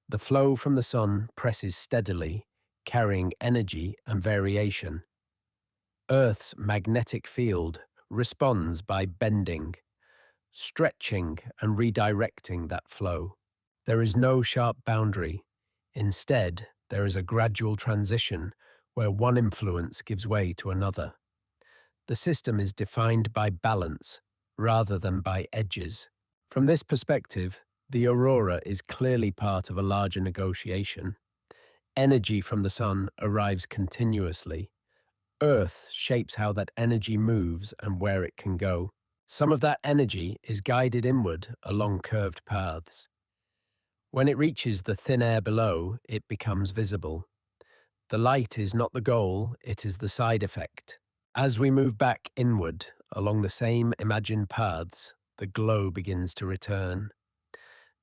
The flow from the sun presses steadily, carrying energy and variation. Earth's magnetic field responds by bending, stretching and redirecting that flow. There is no sharp boundary. Instead, there is a gradual transition where one influence gives way to another. The system is defined by balance rather than by edges. From this perspective, the aurora is clearly part of a larger negotiation. Energy from the sun arrives continuously. Earth shapes how that energy moves and where it can go. Some of that energy is guided inward along curved paths. When it reaches the thin air below, it becomes visible. The light is not the goal, it is the side effect. As we move back inward along the same imagined paths, the glow begins to return.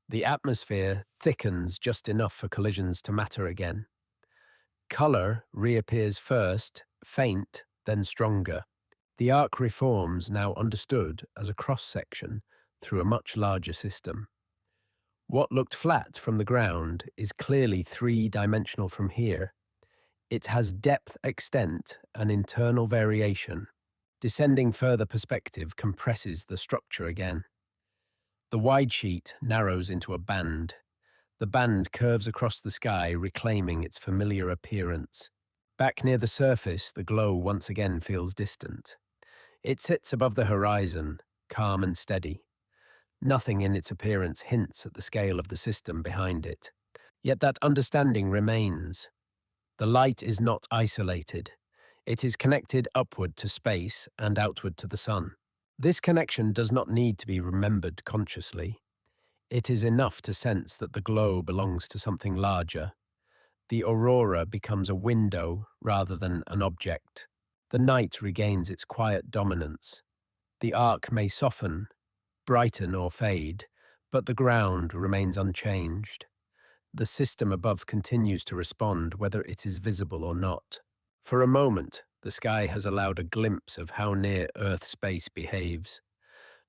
The atmosphere thickens just enough for collisions to matter again. Color reappears first, faint, then stronger. The arc reforms, now understood as a cross-section through a much larger system. What looked flat from the ground is clearly three-dimensional from here. It has depth, extent, and internal variation. Descending further perspective compresses the structure again. The wide sheet narrows into a band. The band curves across the sky, reclaiming its familiar appearance. Back near the surface, the glow once again feels distant. It sits above the horizon, calm and steady. Nothing in its appearance hints at the scale of the system behind it. Yet that understanding remains. The light is not isolated. It is connected upward to space and outward to the sun. This connection does not need to be remembered consciously. It is enough to sense that the glow belongs to something larger. The aurora becomes a window rather than an object. The night regains its quiet dominance. The arc may soften, brighten or fade, but the ground remains unchanged. The system above continues to respond whether it is visible or not. For a moment, the sky has allowed a glimpse of how near Earth space behaves.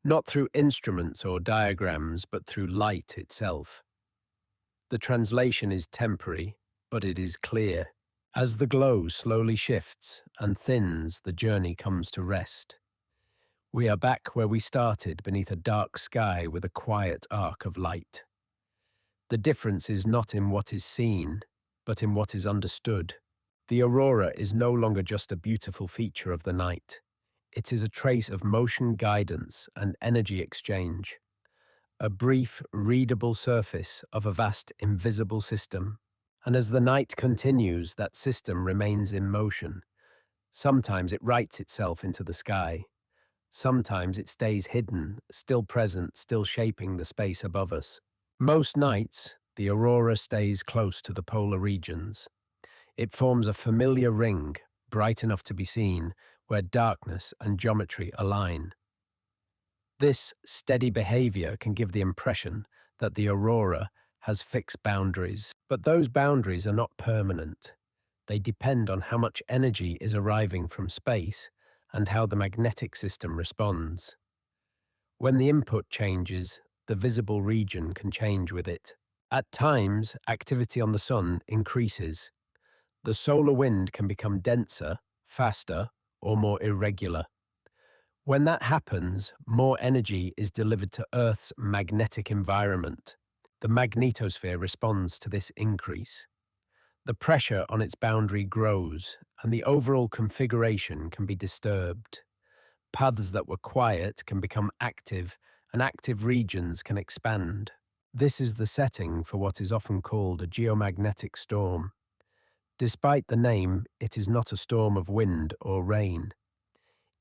Not through instruments or diagrams, but through light itself. The translation is temporary, but it is clear. As the glow slowly shifts and thins, the journey comes to rest. We are back where we started, beneath a dark sky with a quiet arc of light. The difference is not in what is seen, but in what is understood. The aurora is no longer just a beautiful feature of the night. It is a trace of motion guidance and energy exchange, a brief, readable surface of a vast, invisible system. And as the night continues, that system remains in motion. Sometimes it writes itself into the sky. Sometimes it stays hidden, still present, still shaping the space above us. Most nights, the aurora stays close to the polar regions. It forms a familiar ring, bright enough to be seen, where darkness and geometry align. This steady behavior can give the impression that the aurora has fixed boundaries, but those boundaries are not permanent. They depend on how much energy is arriving from space and how the magnetic system responds. When the input changes, the visible region can change with it. At times, activity on the sun increases. The solar wind can become denser, faster, or more irregular. When that happens, more energy is delivered to Earth's magnetic environment. The magnetosphere responds to this increase. The pressure on its boundary grows, and the overall configuration can be disturbed. Paths that were quiet can become active, and active regions can expand. This is the setting for what is often called a geomagnetic storm. Despite the name, it is not a storm of wind or rain.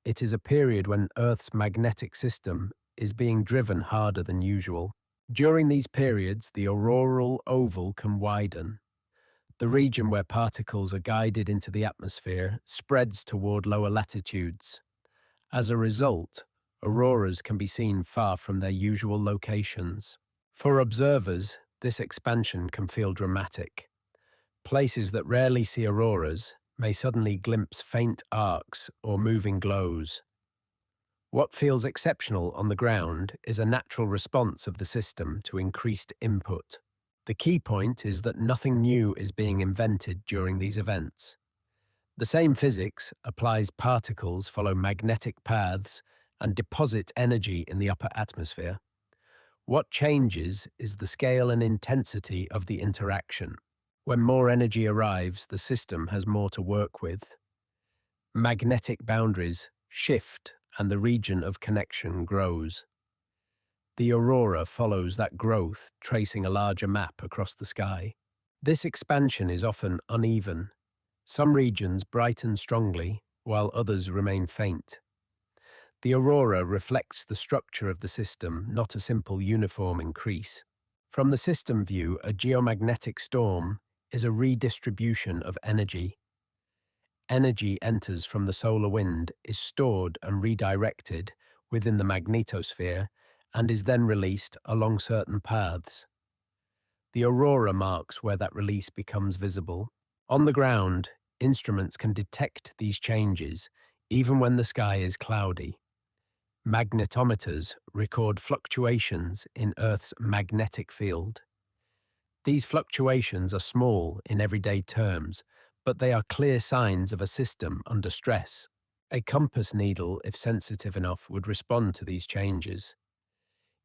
It is a period when Earth's magnetic system is being driven harder than usual. During these periods, the auroral oval can widen. The region where particles are guided into the atmosphere spreads toward lower latitudes. As a result, auroras can be seen far from their usual locations. For observers, this expansion can feel dramatic. Places that rarely see auroras may suddenly glimpse faint arcs or moving glows. What feels exceptional on the ground is a natural response of the system to increased input. The key point is that nothing new is being invented during these events. The same physics applies. Particles follow magnetic paths and deposit energy in the upper atmosphere. What changes is the scale and intensity of the interaction. When more energy arrives, the system has more to work with. Magnetic boundaries shift and the region of connection grows. The aurora follows that growth, tracing a larger map across the sky. This expansion is often uneven. Some regions brighten strongly, while others remain faint. The aurora reflects the structure of the system, not a simple uniform increase. From the system view, a geomagnetic storm is a redistribution of energy. Energy enters from the solar wind, is stored and redirected within the magnetosphere, and is then released along certain paths. The aurora marks where that release becomes visible. On the ground, instruments can detect these changes, even when the sky is cloudy. Magnetometers record fluctuations in Earth's magnetic field. These fluctuations are small in everyday terms, but they are clear signs of a system under stress. A compass needle, if sensitive enough, would respond to these changes.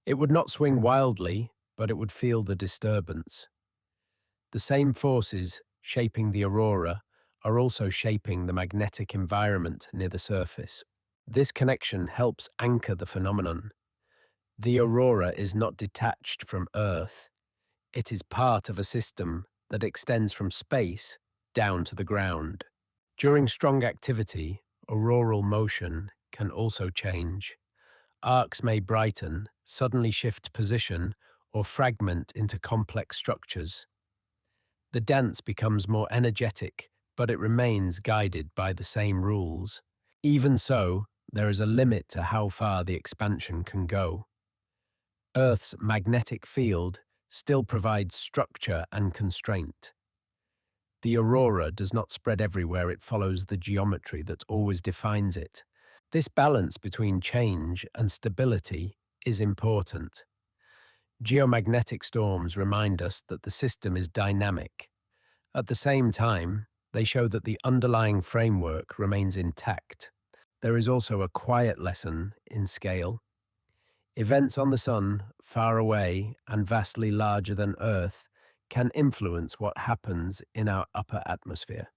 It would not swing wildly, but it would feel the disturbance. The same forces shaping the aurora are also shaping the magnetic environment near the surface. This connection helps anchor the phenomenon. The aurora is not detached from Earth. It is part of a system that extends from space down to the ground. During strong activity, auroral motion can also change. Arcs may brighten, suddenly shift position, or fragment into complex structures. The dance becomes more energetic, but it remains guided by the same rules. Even so, there is a limit to how far the expansion can go. Earth's magnetic field still provides structure and constraint. The aurora does not spread everywhere, it follows the geometry that always defines it. This balance between change and stability is important. Geomagnetic storms remind us that the system is dynamic. At the same time, they show that the underlying framework remains intact. There is also a quiet lesson in scale. Events on the Sun, far away and vastly larger than Earth, can influence what happens in our upper atmosphere.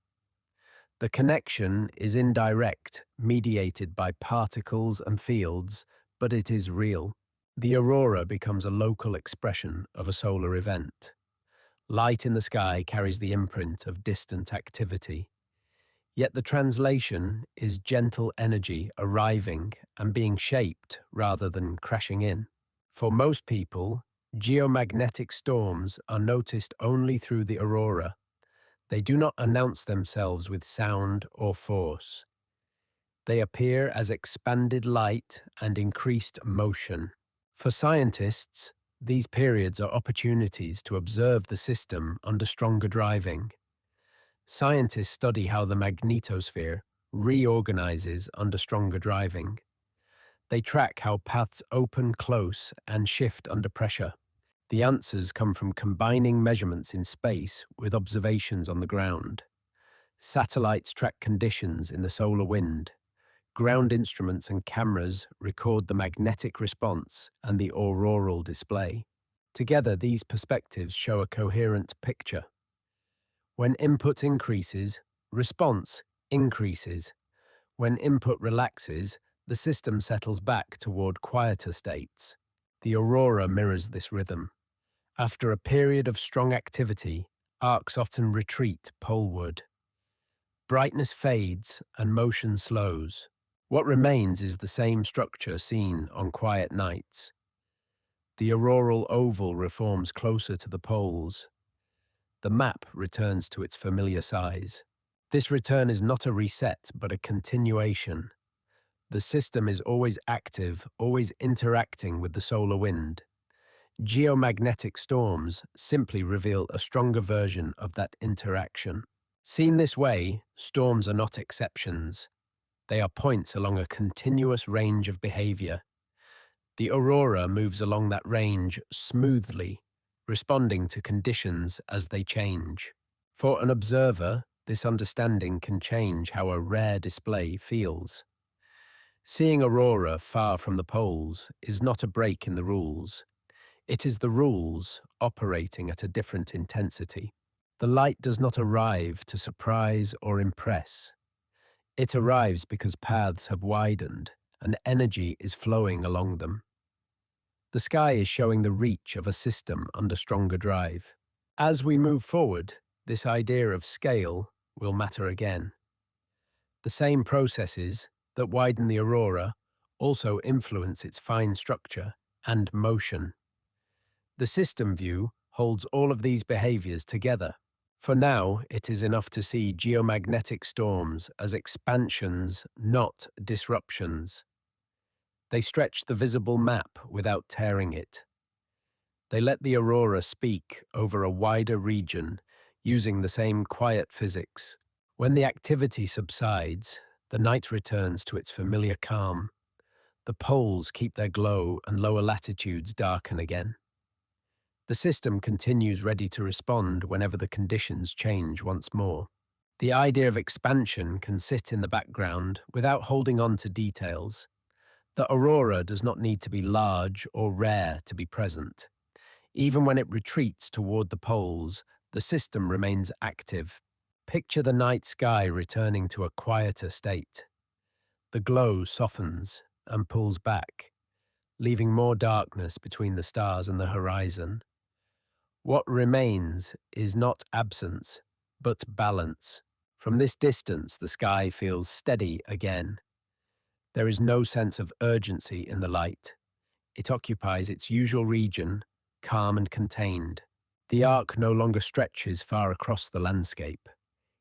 The connection is indirect, mediated by particles and fields, but it is real. The aurora becomes a local expression of a solar event. Light in the sky carries the imprint of distant activity. Yet the translation is gentle energy arriving and being shaped rather than crashing in. For most people, geomagnetic storms are noticed only through the aurora. They do not announce themselves with sound or force. They appear as expanded light and increased motion. For scientists, these periods are opportunities to observe the system under stronger driving. Scientists study how the magnetosphere reorganizes under stronger driving. They track how paths open close and shift under pressure. The answers come from combining measurements in space with observations on the ground. Satellites track conditions in the solar wind. Ground instruments and cameras record the magnetic response and the auroral display. Together, these perspectives show a coherent picture. When input increases, response increases. When input relaxes, the system settles back toward quieter states. The aurora mirrors this rhythm. After a period of strong activity, Arcs often retreat poleward. Brightness fades and motion slows. What remains is the same structure seen on quiet nights. The auroral oval reforms closer to the poles. The map returns to its familiar size. This return is not a reset, but a continuation. The system is always active, always interacting with the solar wind. Geomagnetic storms simply reveal a stronger version of that interaction. Seen this way, storms are not exceptions. They are points along a continuous range of behavior. The aurora moves along that range smoothly, responding to conditions as they change. For an observer, this understanding can change how a rare display feels. Seeing aurora far from the poles is not a break in the rules. It is the rules operating at a different intensity. The light does not arrive to surprise or impress. It arrives because paths have widened and energy is flowing along them. The sky is showing the reach of a system under stronger drive. As we move forward, this idea of scale will matter again. The same processes that widen the aurora also influence its fine structure and motion. The system view holds all of these behaviors together. For now, it is enough to see geomagnetic storms as expansions, not disruptions. They stretch the visible map without tearing it. They let the aurora speak over a wider region using the same quiet physics. When the activity subsides, the night returns to its familiar calm. The poles keep their glow and lower latitudes darken again. The system continues ready to respond whenever the conditions change once more. The idea of expansion can sit in the background without holding on to details. The aurora does not need to be large or rare to be present. Even when it retreats toward the poles, the system remains active. Picture the night sky returning to a quieter state. The glow softens and pulls back, leaving more darkness between the stars and the horizon. What remains is not absence, but balance. From this distance, the sky feels steady again. There is no sense of urgency in the light. It occupies its usual region, calm and contained. The arc no longer stretches far across the landscape.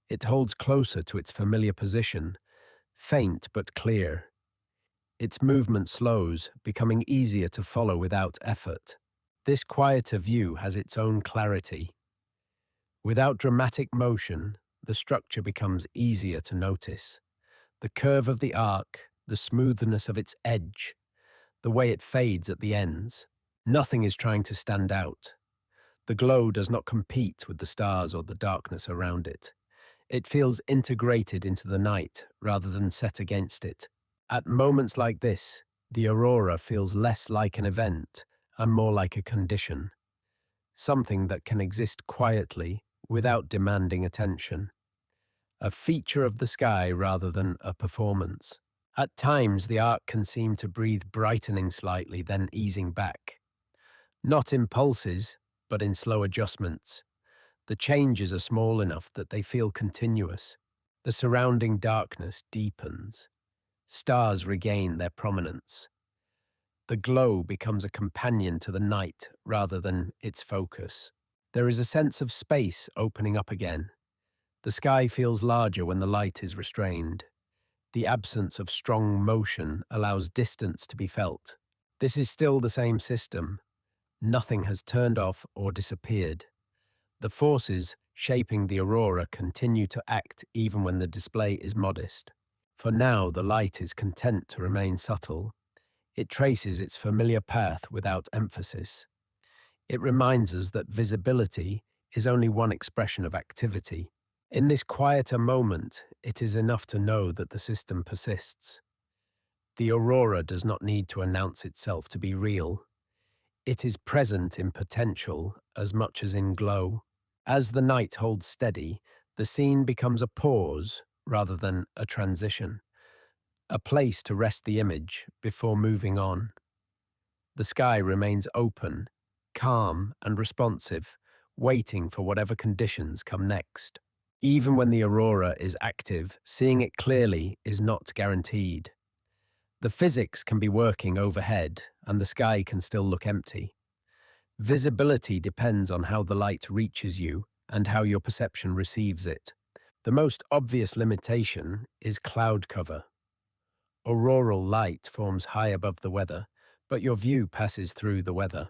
It holds closer to its familiar position, faint but clear. Its movement slows, becoming easier to follow without effort. This quieter view has its own clarity. Without dramatic motion, the structure becomes easier to notice. The curve of the arc, the smoothness of its edge, the way it fades at the ends. Nothing is trying to stand out. The glow does not compete with the stars or the darkness around it. It feels integrated into the night rather than set against it. At moments like this, the aurora feels less like an event and more like a condition, something that can exist quietly without demanding attention. A feature of the sky rather than a performance. At times, the arc can seem to breathe, brightening slightly, then easing back. Not in pulses, but in slow adjustments. The changes are small enough that they feel continuous. The surrounding darkness deepens. Stars regain their prominence. The glow becomes a companion to the night rather than its focus. There is a sense of space opening up again. The sky feels larger when the light is restrained. The absence of strong motion allows distance to be felt. This is still the same system. Nothing has turned off or disappeared. The forces shaping the aurora continue to act even when the display is modest. For now, the light is content to remain subtle. It traces its familiar path without emphasis. It reminds us that visibility is only one expression of activity. In this quieter moment, it is enough to know that the system persists. The aurora does not need to announce itself to be real. It is present in potential as much as in glow. As the night holds steady, the scene becomes a pause rather than a transition, a place to rest the image before moving on. The sky remains open, calm and responsive, waiting for whatever conditions come next. Even when the aurora is active, seeing it clearly is not guaranteed. The physics can be working overhead, and the sky can still look empty. Visibility depends on how the light reaches you and how your perception receives it. The most obvious limitation is cloud cover. Auroral light forms high above the weather, but your view passes through the weather.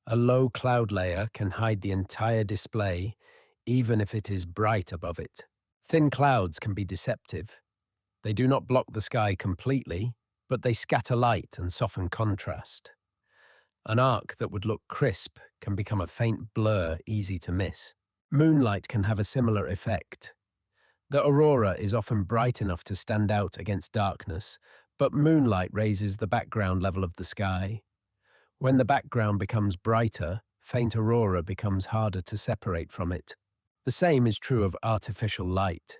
A low cloud layer can hide the entire display, even if it is bright above it. Thin clouds can be deceptive. They do not block the sky completely, but they scatter light and soften contrast. An arc that would look crisp can become a faint blur easy to miss. Moonlight can have a similar effect. The aurora is often bright enough to stand out against darkness, but moonlight raises the background level of the sky. When the background becomes brighter, faint aurora becomes harder to separate from it. The same is true of artificial light.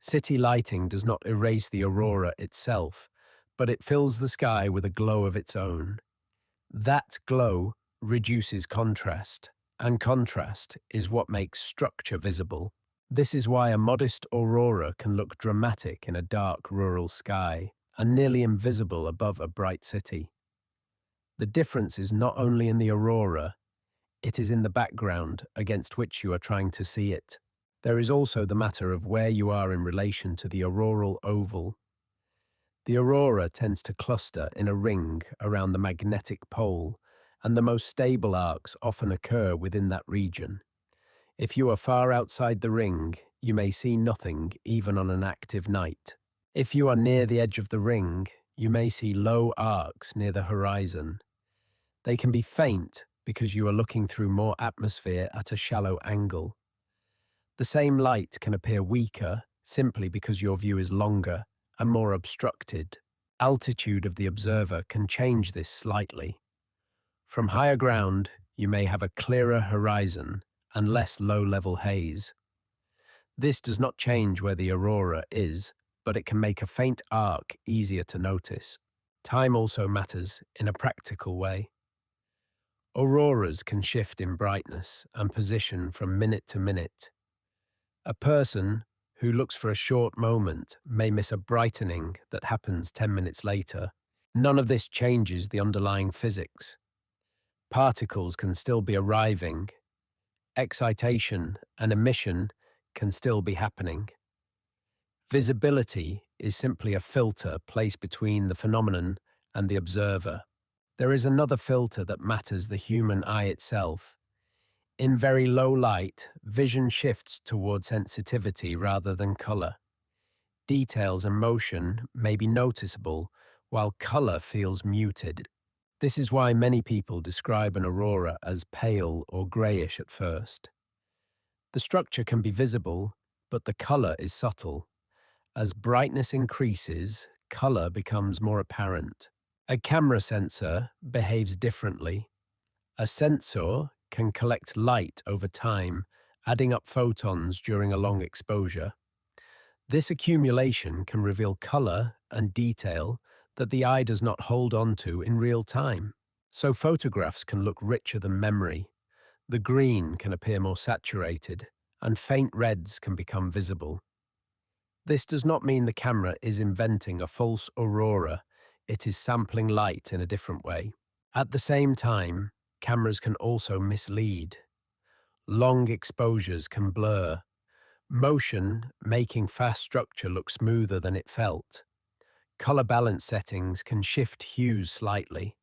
City lighting does not erase the aurora itself, but it fills the sky with a glow of its own. That glow reduces contrast, and contrast is what makes structure visible. This is why a modest aurora can look dramatic in a dark rural sky and nearly invisible above a bright city. The difference is not only in the aurora, it is in the background against which you are trying to see it. There is also the matter of where you are in relation to the auroral oval. The aurora tends to cluster in a ring around the magnetic pole, and the most stable arcs often occur within that region. If you are far outside the ring, you may see nothing even on an active night. If you are near the edge of the ring, you may see low arcs near the horizon. They can be faint because you are looking through more atmosphere at a shallow angle. The same light can appear weaker simply because your view is longer and more obstructed. Altitude of the observer can change this slightly. From higher ground, you may have a clearer horizon and less low-level haze. This does not change where the aurora is, but it can make a faint arc easier to notice. Time also matters in a practical way. Auroras can shift in brightness and position from minute to minute. A person who looks for a short moment may miss a brightening that happens 10 minutes later. None of this changes the underlying physics. Particles can still be arriving. Excitation and emission can still be happening. Visibility is simply a filter placed between the phenomenon and the observer. There is another filter that matters: the human eye itself. In very low light, vision shifts toward sensitivity rather than color. Details and motion may be noticeable, while color feels muted. This is why many people describe an aurora as pale or grayish at first. The structure can be visible, but the color is subtle. As brightness increases, color becomes more apparent. A camera sensor behaves differently. A sensor can collect light over time, adding up photons during a long exposure. This accumulation can reveal color and detail that the eye does not hold on to in real time. So photographs can look richer than memory. The green can appear more saturated, and faint reds can become visible. This does not mean the camera is inventing a false aurora. It is sampling light in a different way. At the same time, cameras can also mislead. Long exposures can blur. Motion making fast structure look smoother than it felt. Color balance settings can shift hues slightly.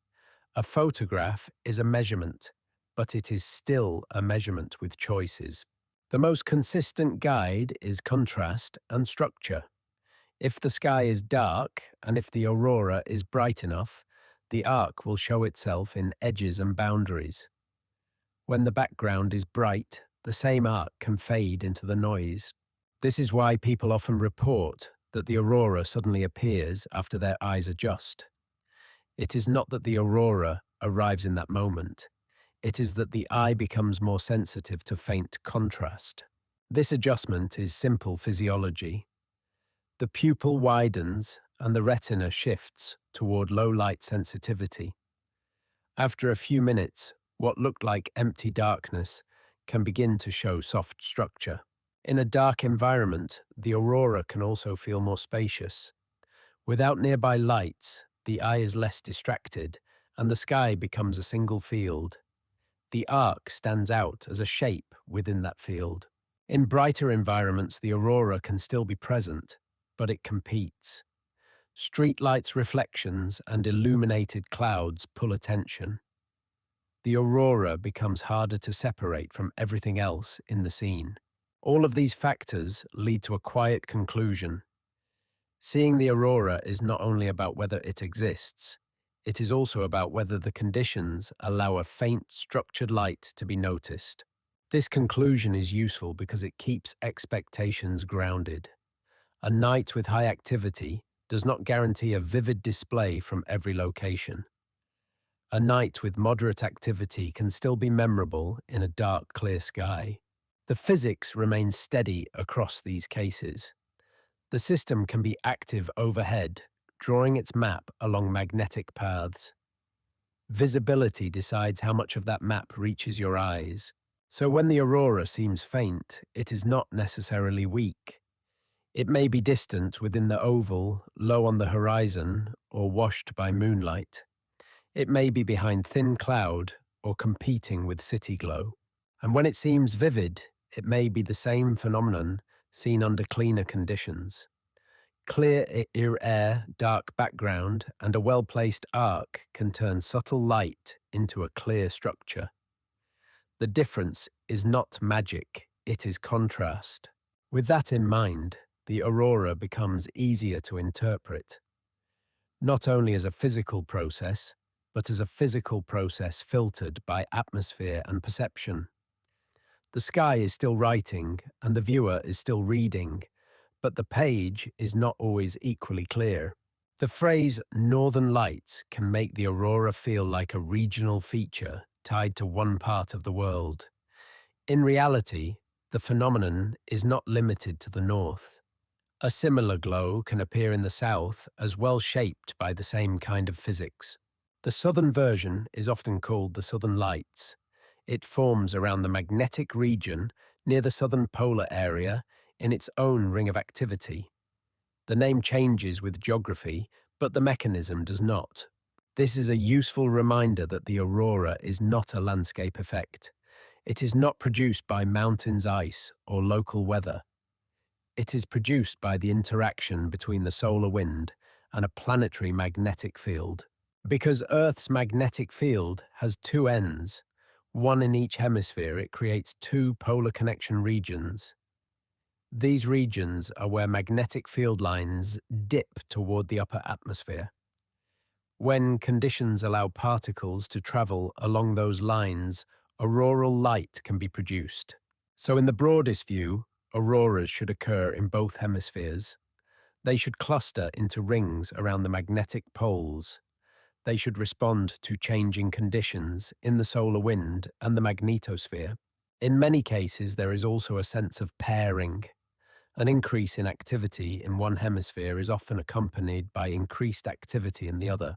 A photograph is a measurement, but it is still a measurement with choices. The most consistent guide is contrast and structure. If the sky is dark and if the aurora is bright enough, the arc will show itself in edges and boundaries. When the background is bright, the same arc can fade into the noise. This is why people often report that the aurora suddenly appears after their eyes adjust. It is not that the aurora arrives in that moment. It is that the eye becomes more sensitive to faint contrast. This adjustment is simple physiology. The pupil widens and the retina shifts toward low light sensitivity. After a few minutes, what looked like empty darkness can begin to show soft structure. In a dark environment, the aurora can also feel more spacious. Without nearby lights, the eye is less distracted, and the sky becomes a single field. The arc stands out as a shape within that field. In brighter environments, the aurora can still be present, but it competes. Streetlights' reflections and illuminated clouds pull attention. The aurora becomes harder to separate from everything else in the scene. All of these factors lead to a quiet conclusion. Seeing the aurora is not only about whether it exists, it is also about whether the conditions allow a faint, structured light to be noticed. This conclusion is useful because it keeps expectations grounded. A night with high activity does not guarantee a vivid display from every location. A night with moderate activity can still be memorable in a dark, clear sky. The physics remains steady across these cases. The system can be active overhead, drawing its map along magnetic paths. Visibility decides how much of that map reaches your eyes. So when the aurora seems faint, it is not necessarily weak. It may be distant within the oval, low on the horizon, or washed by moonlight. It may be behind thin cloud or competing with city glow. And when it seems vivid, it may be the same phenomenon seen under cleaner conditions. Clear air, dark background, and a well-placed arc can turn subtle light into a clear structure. The difference is not magic, it is contrast. With that in mind, the aurora becomes easier to interpret, not only as a physical process, but as a physical process filtered by atmosphere and perception. The sky is still writing, and the viewer is still reading, but the page is not always equally clear. The phrase "northern lights" can make the aurora feel like a regional feature tied to one part of the world. In reality, the phenomenon is not limited to the north. A similar glow can appear in the south as well, shaped by the same kind of physics. The southern version is often called the Southern Lights. It forms around the magnetic region near the southern polar area in its own ring of activity. The name changes with geography, but the mechanism does not. This is a useful reminder that the aurora is not a landscape effect. It is not produced by mountains, ice, or local weather. It is produced by the interaction between the solar wind and a planetary magnetic field. Because Earth's magnetic field has two ends, one in each hemisphere, it creates two polar connection regions. These regions are where magnetic field lines dip toward the upper atmosphere. When conditions allow particles to travel along those lines, auroral light can be produced. So in the broadest view, auroras should occur in both hemispheres. They should cluster into rings around the magnetic poles. They should respond to changing conditions in the solar wind and the magnetosphere. In many cases, there is also a sense of pairing. An increase in activity in one hemisphere is often accompanied by increased activity in the other.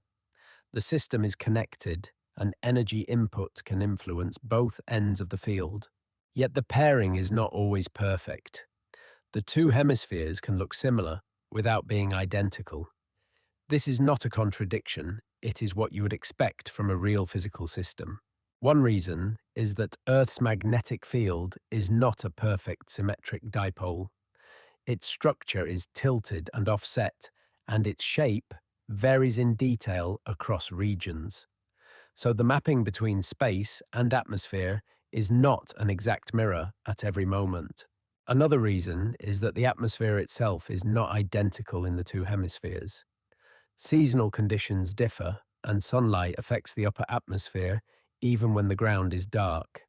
The system is connected, and energy input can influence both ends of the field. Yet the pairing is not always perfect. The two hemispheres can look similar without being identical. This is not a contradiction, it is what you would expect from a real physical system. One reason is that Earth's magnetic field is not a perfect symmetric dipole. Its structure is tilted and offset, and its shape varies in detail across regions. So the mapping between space and atmosphere is not an exact mirror at every moment. Another reason is that the atmosphere itself is not identical in the two hemispheres. Seasonal conditions differ, and sunlight affects the upper atmosphere even when the ground is dark.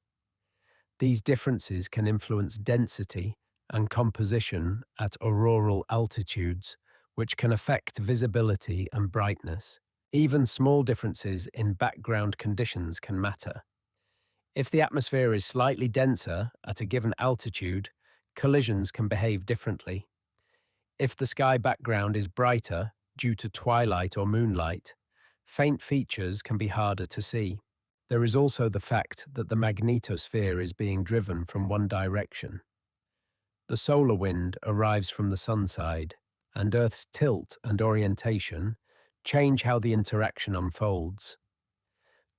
These differences can influence density and composition at auroral altitudes, which can affect visibility and brightness. Even small differences in background conditions can matter. If the atmosphere is slightly denser at a given altitude, collisions can behave differently. If the sky background is brighter due to twilight or moonlight, faint features can be harder to see. There is also the fact that the magnetosphere is being driven from one direction. The solar wind arrives from the sun side, and Earth's tilt and orientation change how the interaction unfolds.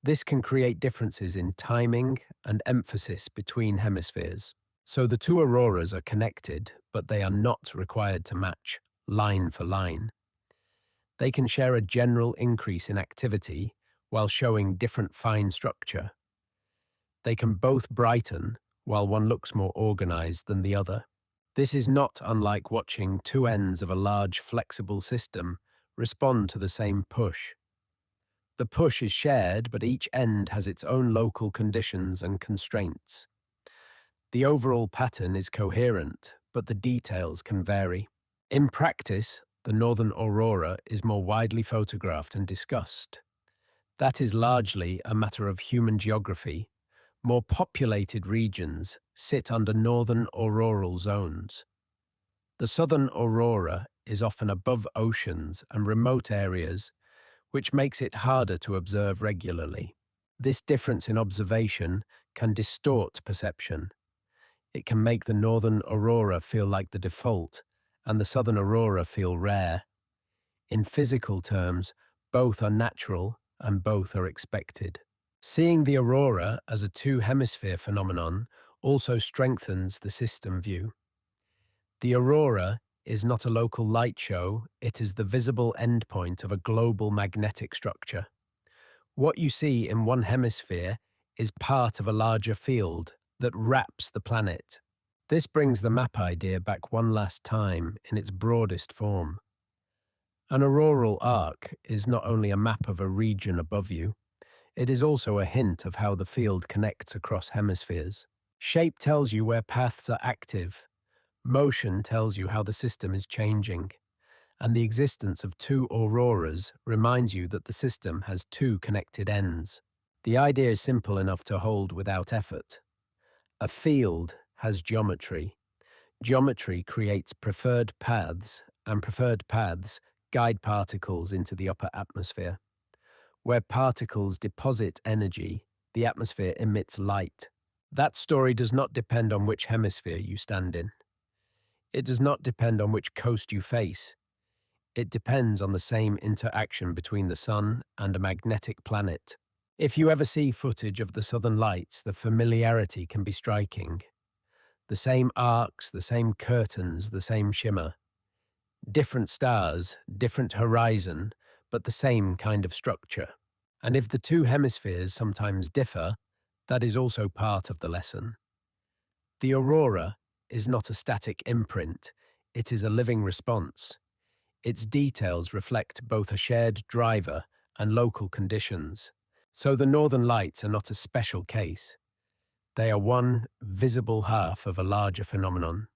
This can create differences in timing and emphasis between hemispheres. So the two auroras are connected, but they are not required to match line for line. They can share a general increase in activity while showing different fine structure. They can both brighten while one looks more organized than the other. This is not unlike watching two ends of a large flexible system respond to the same push. The push is shared, but each end has its own local conditions and constraints. The overall pattern is coherent, but the details can vary. In practice, the northern aurora is more widely photographed and discussed. That is largely a matter of human geography. More populated regions sit under northern auroral zones. The southern aurora is often above oceans and remote areas, which makes it harder to observe regularly. This difference in observation can distort perception. It can make the northern aurora feel like the default and the southern aurora feel rare. In physical terms, both are natural and both are expected. Seeing the aurora as a two-hemisphere phenomenon also strengthens the system view. The aurora is not a local light show, it is the visible endpoint of a global magnetic structure. What you see in one hemisphere is part of a larger field that wraps the planet. This brings the map idea back one last time in its broadest form. An auroral arc is not only a map of a region above you, it is also a hint of how the field connects across hemispheres. Shape tells you where paths are active, motion tells you how the system is changing, and the existence of two auroras reminds you that the system has two connected ends. The idea is simple enough to hold without effort. A field has geometry. Geometry creates preferred paths, and preferred paths guide particles into the upper atmosphere. Where particles deposit energy, the atmosphere emits light. That story does not depend on which hemisphere you stand in. It does not depend on which coast you face. It depends on the same interaction between the sun and a magnetic planet. If you ever see footage of the southern lights, the familiarity can be striking. The same arcs, the same curtains, the same shimmer. Different stars, different horizon, but the same kind of structure. And if the two hemispheres sometimes differ, that is also part of the lesson. The aurora is not a static imprint, it is a living response. Its details reflect both a shared driver and local conditions. So the northern lights are not a special case. They are one visible half of a larger phenomenon.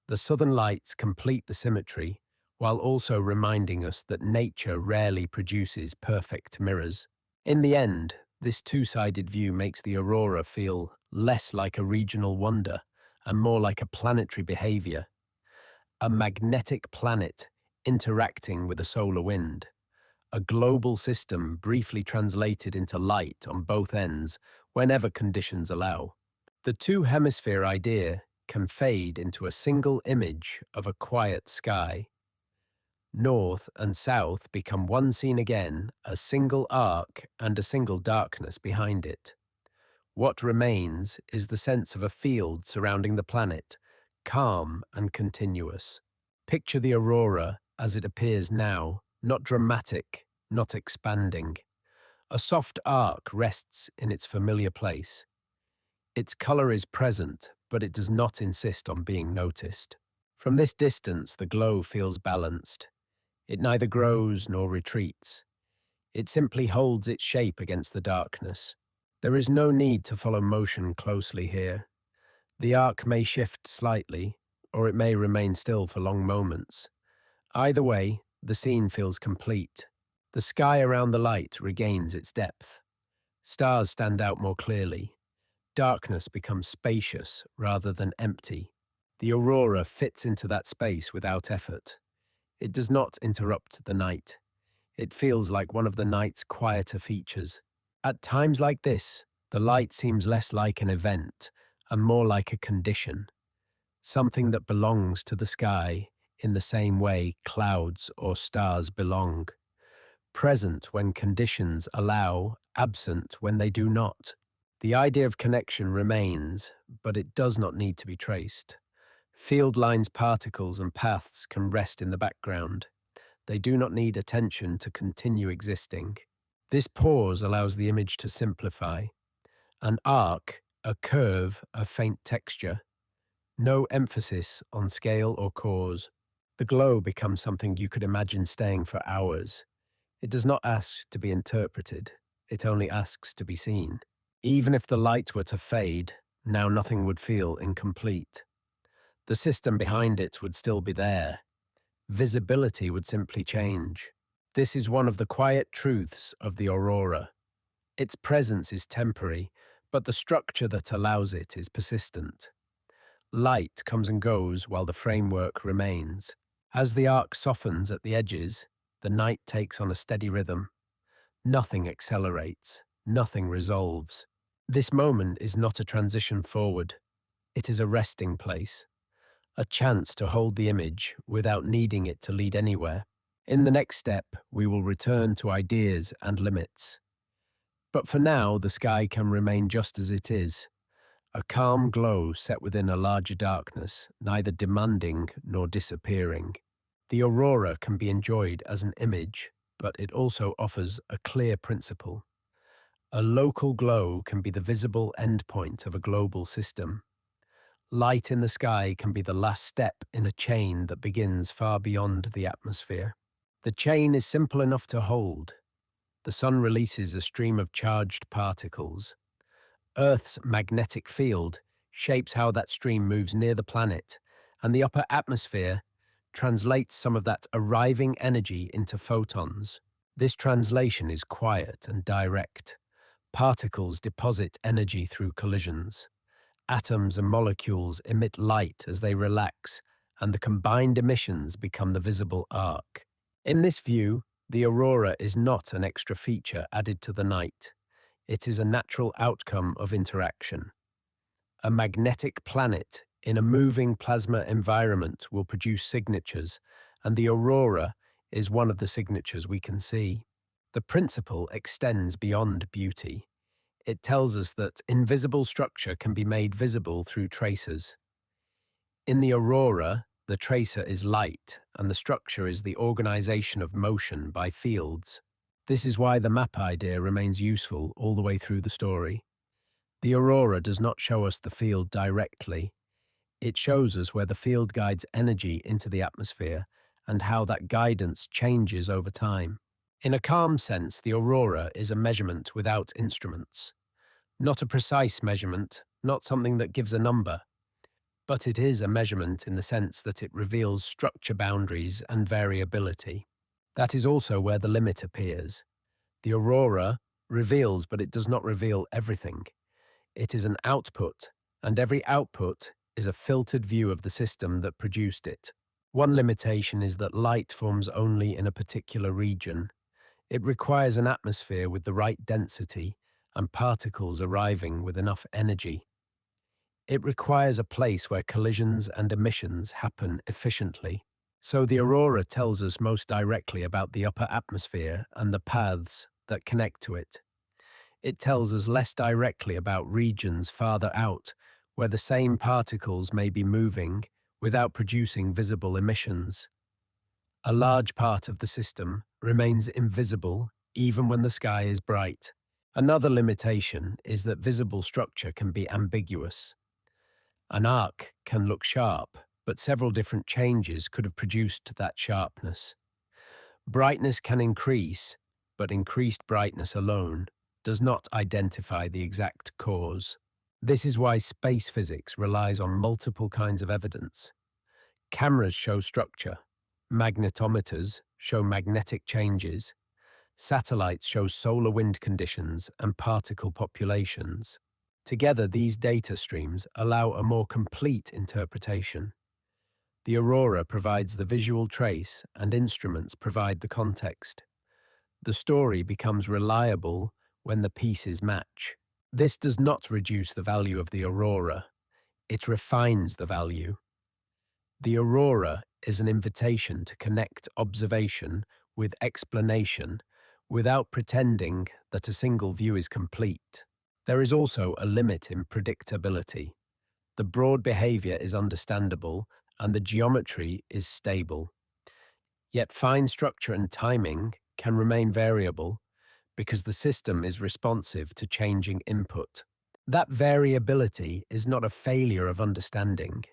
The southern lights complete the symmetry, while also reminding us that nature rarely produces perfect mirrors. In the end, this two-sided view makes the aurora feel less like a regional wonder and more like a planetary behavior. A magnetic planet interacting with a solar wind. A global system briefly translated into light on both ends whenever conditions allow. The two-hemisphere idea can fade into a single image of a quiet sky. North and south become one scene again, a single arc and a single darkness behind it. What remains is the sense of a field surrounding the planet, calm and continuous. Picture the aurora as it appears now, not dramatic, not expanding. A soft arc rests in its familiar place. Its color is present, but it does not insist on being noticed. From this distance, the glow feels balanced. It neither grows nor retreats. It simply holds its shape against the darkness. There is no need to follow motion closely here. The arc may shift slightly, or it may remain still for long moments. Either way, the scene feels complete. The sky around the light regains its depth. Stars stand out more clearly. Darkness becomes spacious rather than empty. The aurora fits into that space without effort. It does not interrupt the night. It feels like one of the night's quieter features. At times like this, the light seems less like an event and more like a condition, something that belongs to the sky in the same way clouds or stars belong, present when conditions allow, absent when they do not. The idea of connection remains, but it does not need to be traced. Field lines, particles, and paths can rest in the background. They do not need attention to continue existing. This pause allows the image to simplify. An arc, a curve, a faint texture. No emphasis on scale or cause. The glow becomes something you could imagine staying for hours. It does not ask to be interpreted. It only asks to be seen. Even if the light were to fade, now nothing would feel incomplete. The system behind it would still be there. Visibility would simply change. This is one of the quiet truths of the aurora. Its presence is temporary, but the structure that allows it is persistent. Light comes and goes while the framework remains. As the arc softens at the edges, the night takes on a steady rhythm. Nothing accelerates, nothing resolves. This moment is not a transition forward. It is a resting place, a chance to hold the image without needing it to lead anywhere. In the next step, we will return to ideas and limits. But for now, the sky can remain just as it is, a calm glow set within a larger darkness, neither demanding nor disappearing. The aurora can be enjoyed as an image, but it also offers a clear principle. A local glow can be the visible endpoint of a global system. Light in the sky can be the last step in a chain that begins far beyond the atmosphere. The chain is simple enough to hold. The sun releases a stream of charged particles. Earth's magnetic field shapes how that stream moves near the planet, and the upper atmosphere translates some of that arriving energy into photons. This translation is quiet and direct. Particles deposit energy through collisions. Atoms and molecules emit light as they relax, and the combined emissions become the visible arc. In this view, the aurora is not an extra feature added to the night. It is a natural outcome of interaction. A magnetic planet in a moving plasma environment will produce signatures, and the aurora is one of the signatures we can see. The principle extends beyond beauty. It tells us that invisible structure can be made visible through tracers. In the aurora, the tracer is light, and the structure is the organization of motion by fields. This is why the map idea remains useful all the way through the story. The aurora does not show us the field directly. It shows us where the field guides energy into the atmosphere and how that guidance changes over time. In a calm sense, the aurora is a measurement without instruments. Not a precise measurement, not something that gives a number. But it is a measurement in the sense that it reveals structure boundaries and variability. That is also where the limit appears. The aurora reveals, but it does not reveal everything. It is an output, and every output is a filtered view of the system that produced it. One limitation is that light forms only in a particular region. It requires an atmosphere with the right density and particles arriving with enough energy. It requires a place where collisions and emissions happen efficiently. So the aurora tells us most directly about the upper atmosphere and the paths that connect to it. It tells us less directly about regions farther out, where the same particles may be moving without producing visible emissions. A large part of the system remains invisible even when the sky is bright. Another limitation is that visible structure can be ambiguous. An arc can look sharp, but several different changes could have produced that sharpness. Brightness can increase, but increased brightness alone does not identify the exact cause. This is why space physics relies on multiple kinds of evidence. Cameras show structure, magnetometers show magnetic changes, satellites show solar wind conditions and particle populations. Together, these data streams allow a more complete interpretation. The aurora provides the visual trace, and instruments provide the context. The story becomes reliable when the pieces match. This does not reduce the value of the aurora, it refines the value. The aurora is an invitation to connect observation with explanation without pretending that a single view is complete. There is also a limit in predictability. The broad behavior is understandable and the geometry is stable. Yet fine structure and timing can remain variable because the system is responsive to changing input. That variability is not a failure of understanding.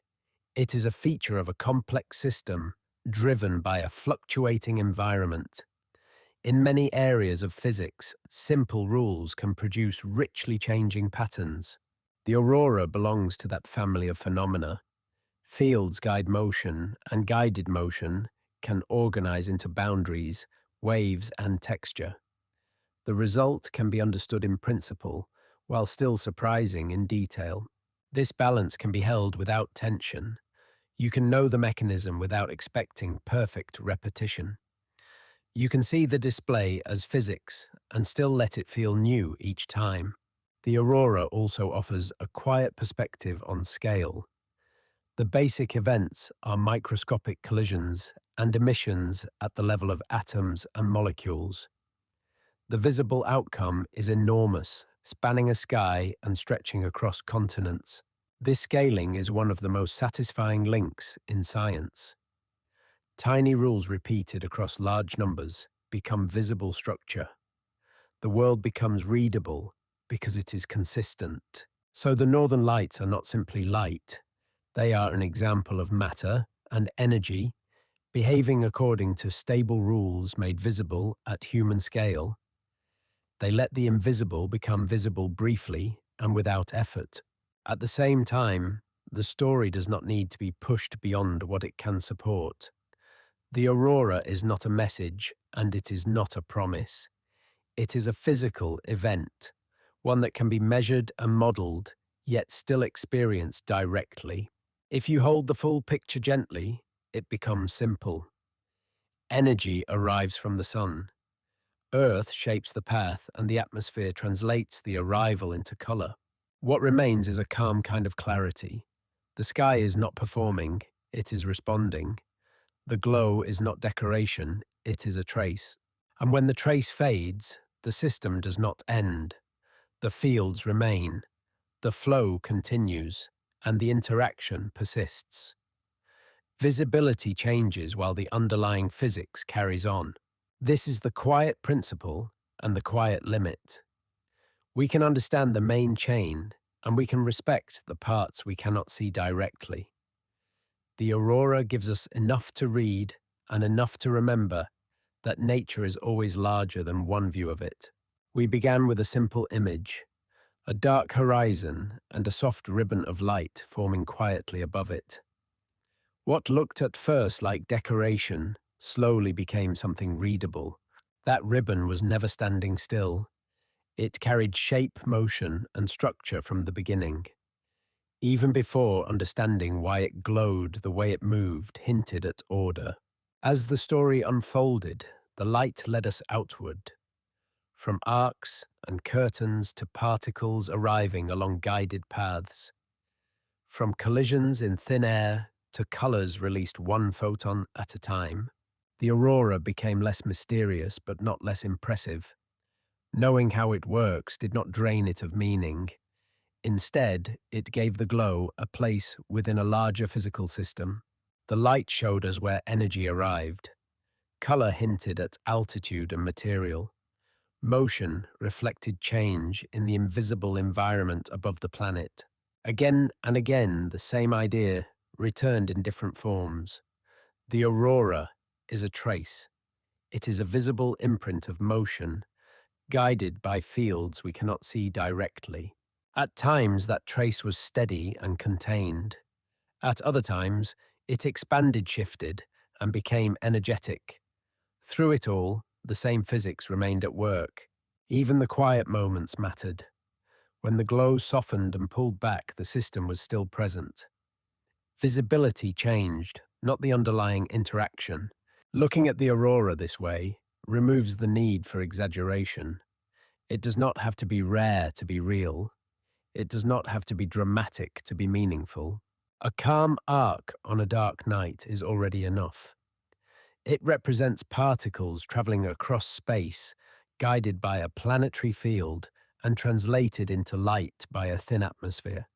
It is a feature of a complex system driven by a fluctuating environment. In many areas of physics, simple rules can produce richly changing patterns. The aurora belongs to that family of phenomena. Fields guide motion, and guided motion can organize into boundaries, waves, and texture. The result can be understood in principle, while still surprising in detail. This balance can be held without tension. You can know the mechanism without expecting perfect repetition. You can see the display as physics and still let it feel new each time. The aurora also offers a quiet perspective on scale. The basic events are microscopic collisions and emissions at the level of atoms and molecules. The visible outcome is enormous, spanning a sky and stretching across continents. This scaling is one of the most satisfying links in science. Tiny rules repeated across large numbers become visible structure. The world becomes readable because it is consistent. So the northern lights are not simply light. They are an example of matter and energy behaving according to stable rules made visible at human scale. They let the invisible become visible briefly and without effort. At the same time, the story does not need to be pushed beyond what it can support. The aurora is not a message, and it is not a promise. It is a physical event, one that can be measured and modeled, yet still experienced directly. If you hold the full picture gently, it becomes simple. Energy arrives from the sun. Earth shapes the path, and the atmosphere translates the arrival into color. What remains is a calm kind of clarity. The sky is not performing, it is responding. The glow is not decoration, it is a trace. And when the trace fades, the system does not end. The fields remain, the flow continues, and the interaction persists. Visibility changes while the underlying physics carries on. This is the quiet principle and the quiet limit. We can understand the main chain, and we can respect the parts we cannot see directly. The aurora gives us enough to read and enough to remember that nature is always larger than one view of it. We began with a simple image, a dark horizon and a soft ribbon of light forming quietly above it. What looked at first like decoration slowly became something readable. That ribbon was never standing still. It carried shape, motion, and structure from the beginning. Even before understanding why it glowed, the way it moved hinted at order. As the story unfolded, the light led us outward, from arcs and curtains to particles arriving along guided paths, from collisions in thin air to colors released one photon at a time. The aurora became less mysterious but not less impressive. Knowing how it works did not drain it of meaning. Instead, it gave the glow a place within a larger physical system. The light showed us where energy arrived. Color hinted at altitude and material. Motion reflected change in the invisible environment above the planet. Again and again, the same idea returned in different forms. The aurora is a trace. It is a visible imprint of motion, guided by fields we cannot see directly. At times, that trace was steady and contained. At other times, it expanded, shifted, and became energetic. Through it all, the same physics remained at work. Even the quiet moments mattered. When the glow softened and pulled back, the system was still present. Visibility changed, not the underlying interaction. Looking at the aurora this way removes the need for exaggeration. It does not have to be rare to be real. It does not have to be dramatic to be meaningful. A calm arc on a dark night is already enough. It represents particles traveling across space, guided by a planetary field and translated into light by a thin atmosphere.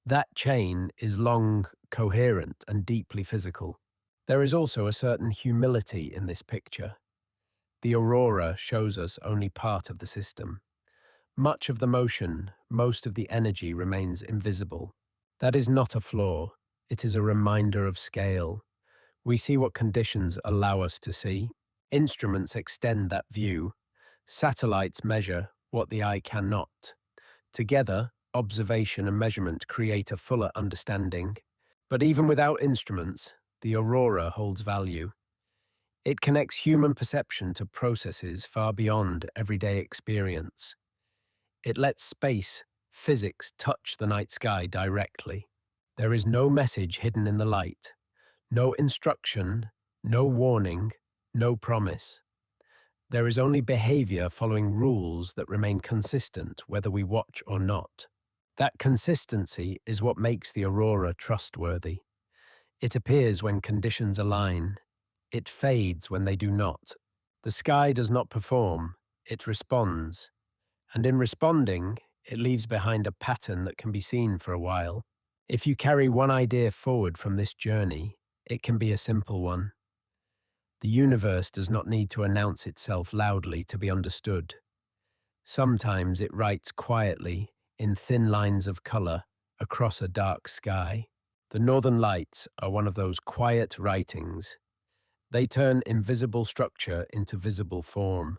That chain is long, coherent, and deeply physical. There is also a certain humility in this picture. The aurora shows us only part of the system. Much of the motion, most of the energy remains invisible. That is not a flaw. It is a reminder of scale. We see what conditions allow us to see. Instruments extend that view. Satellites measure what the eye cannot. Together, observation and measurement create a fuller understanding. But even without instruments, the aurora holds value. It connects human perception to processes far beyond everyday experience. It lets space, physics touch the night sky directly. There is no message hidden in the light, no instruction, no warning, no promise. There is only behavior following rules that remain consistent whether we watch or not. That consistency is what makes the aurora trustworthy. It appears when conditions align. It fades when they do not. The sky does not perform, it responds. And in responding, it leaves behind a pattern that can be seen for a while. If you carry one idea forward from this journey, it can be a simple one. The universe does not need to announce itself loudly to be understood. Sometimes it writes quietly, in thin lines of color, across a dark sky. The northern lights are one of those quiet writings. They turn invisible structure into visible form.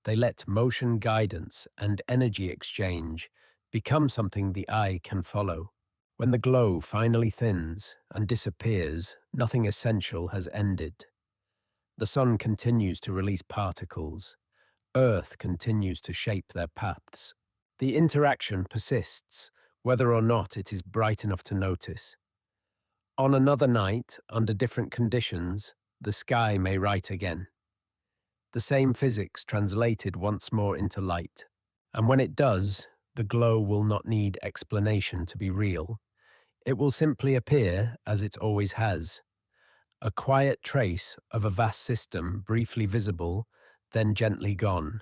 They let motion guidance and energy exchange become something the eye can follow. When the glow finally thins and disappears, nothing essential has ended. The sun continues to release particles. Earth continues to shape their paths. The interaction persists, whether or not it is bright enough to notice. On another night, under different conditions, the sky may write again. The same physics translated once more into light. And when it does, the glow will not need explanation to be real. It will simply appear as it always has. A quiet trace of a vast system briefly visible, then gently gone.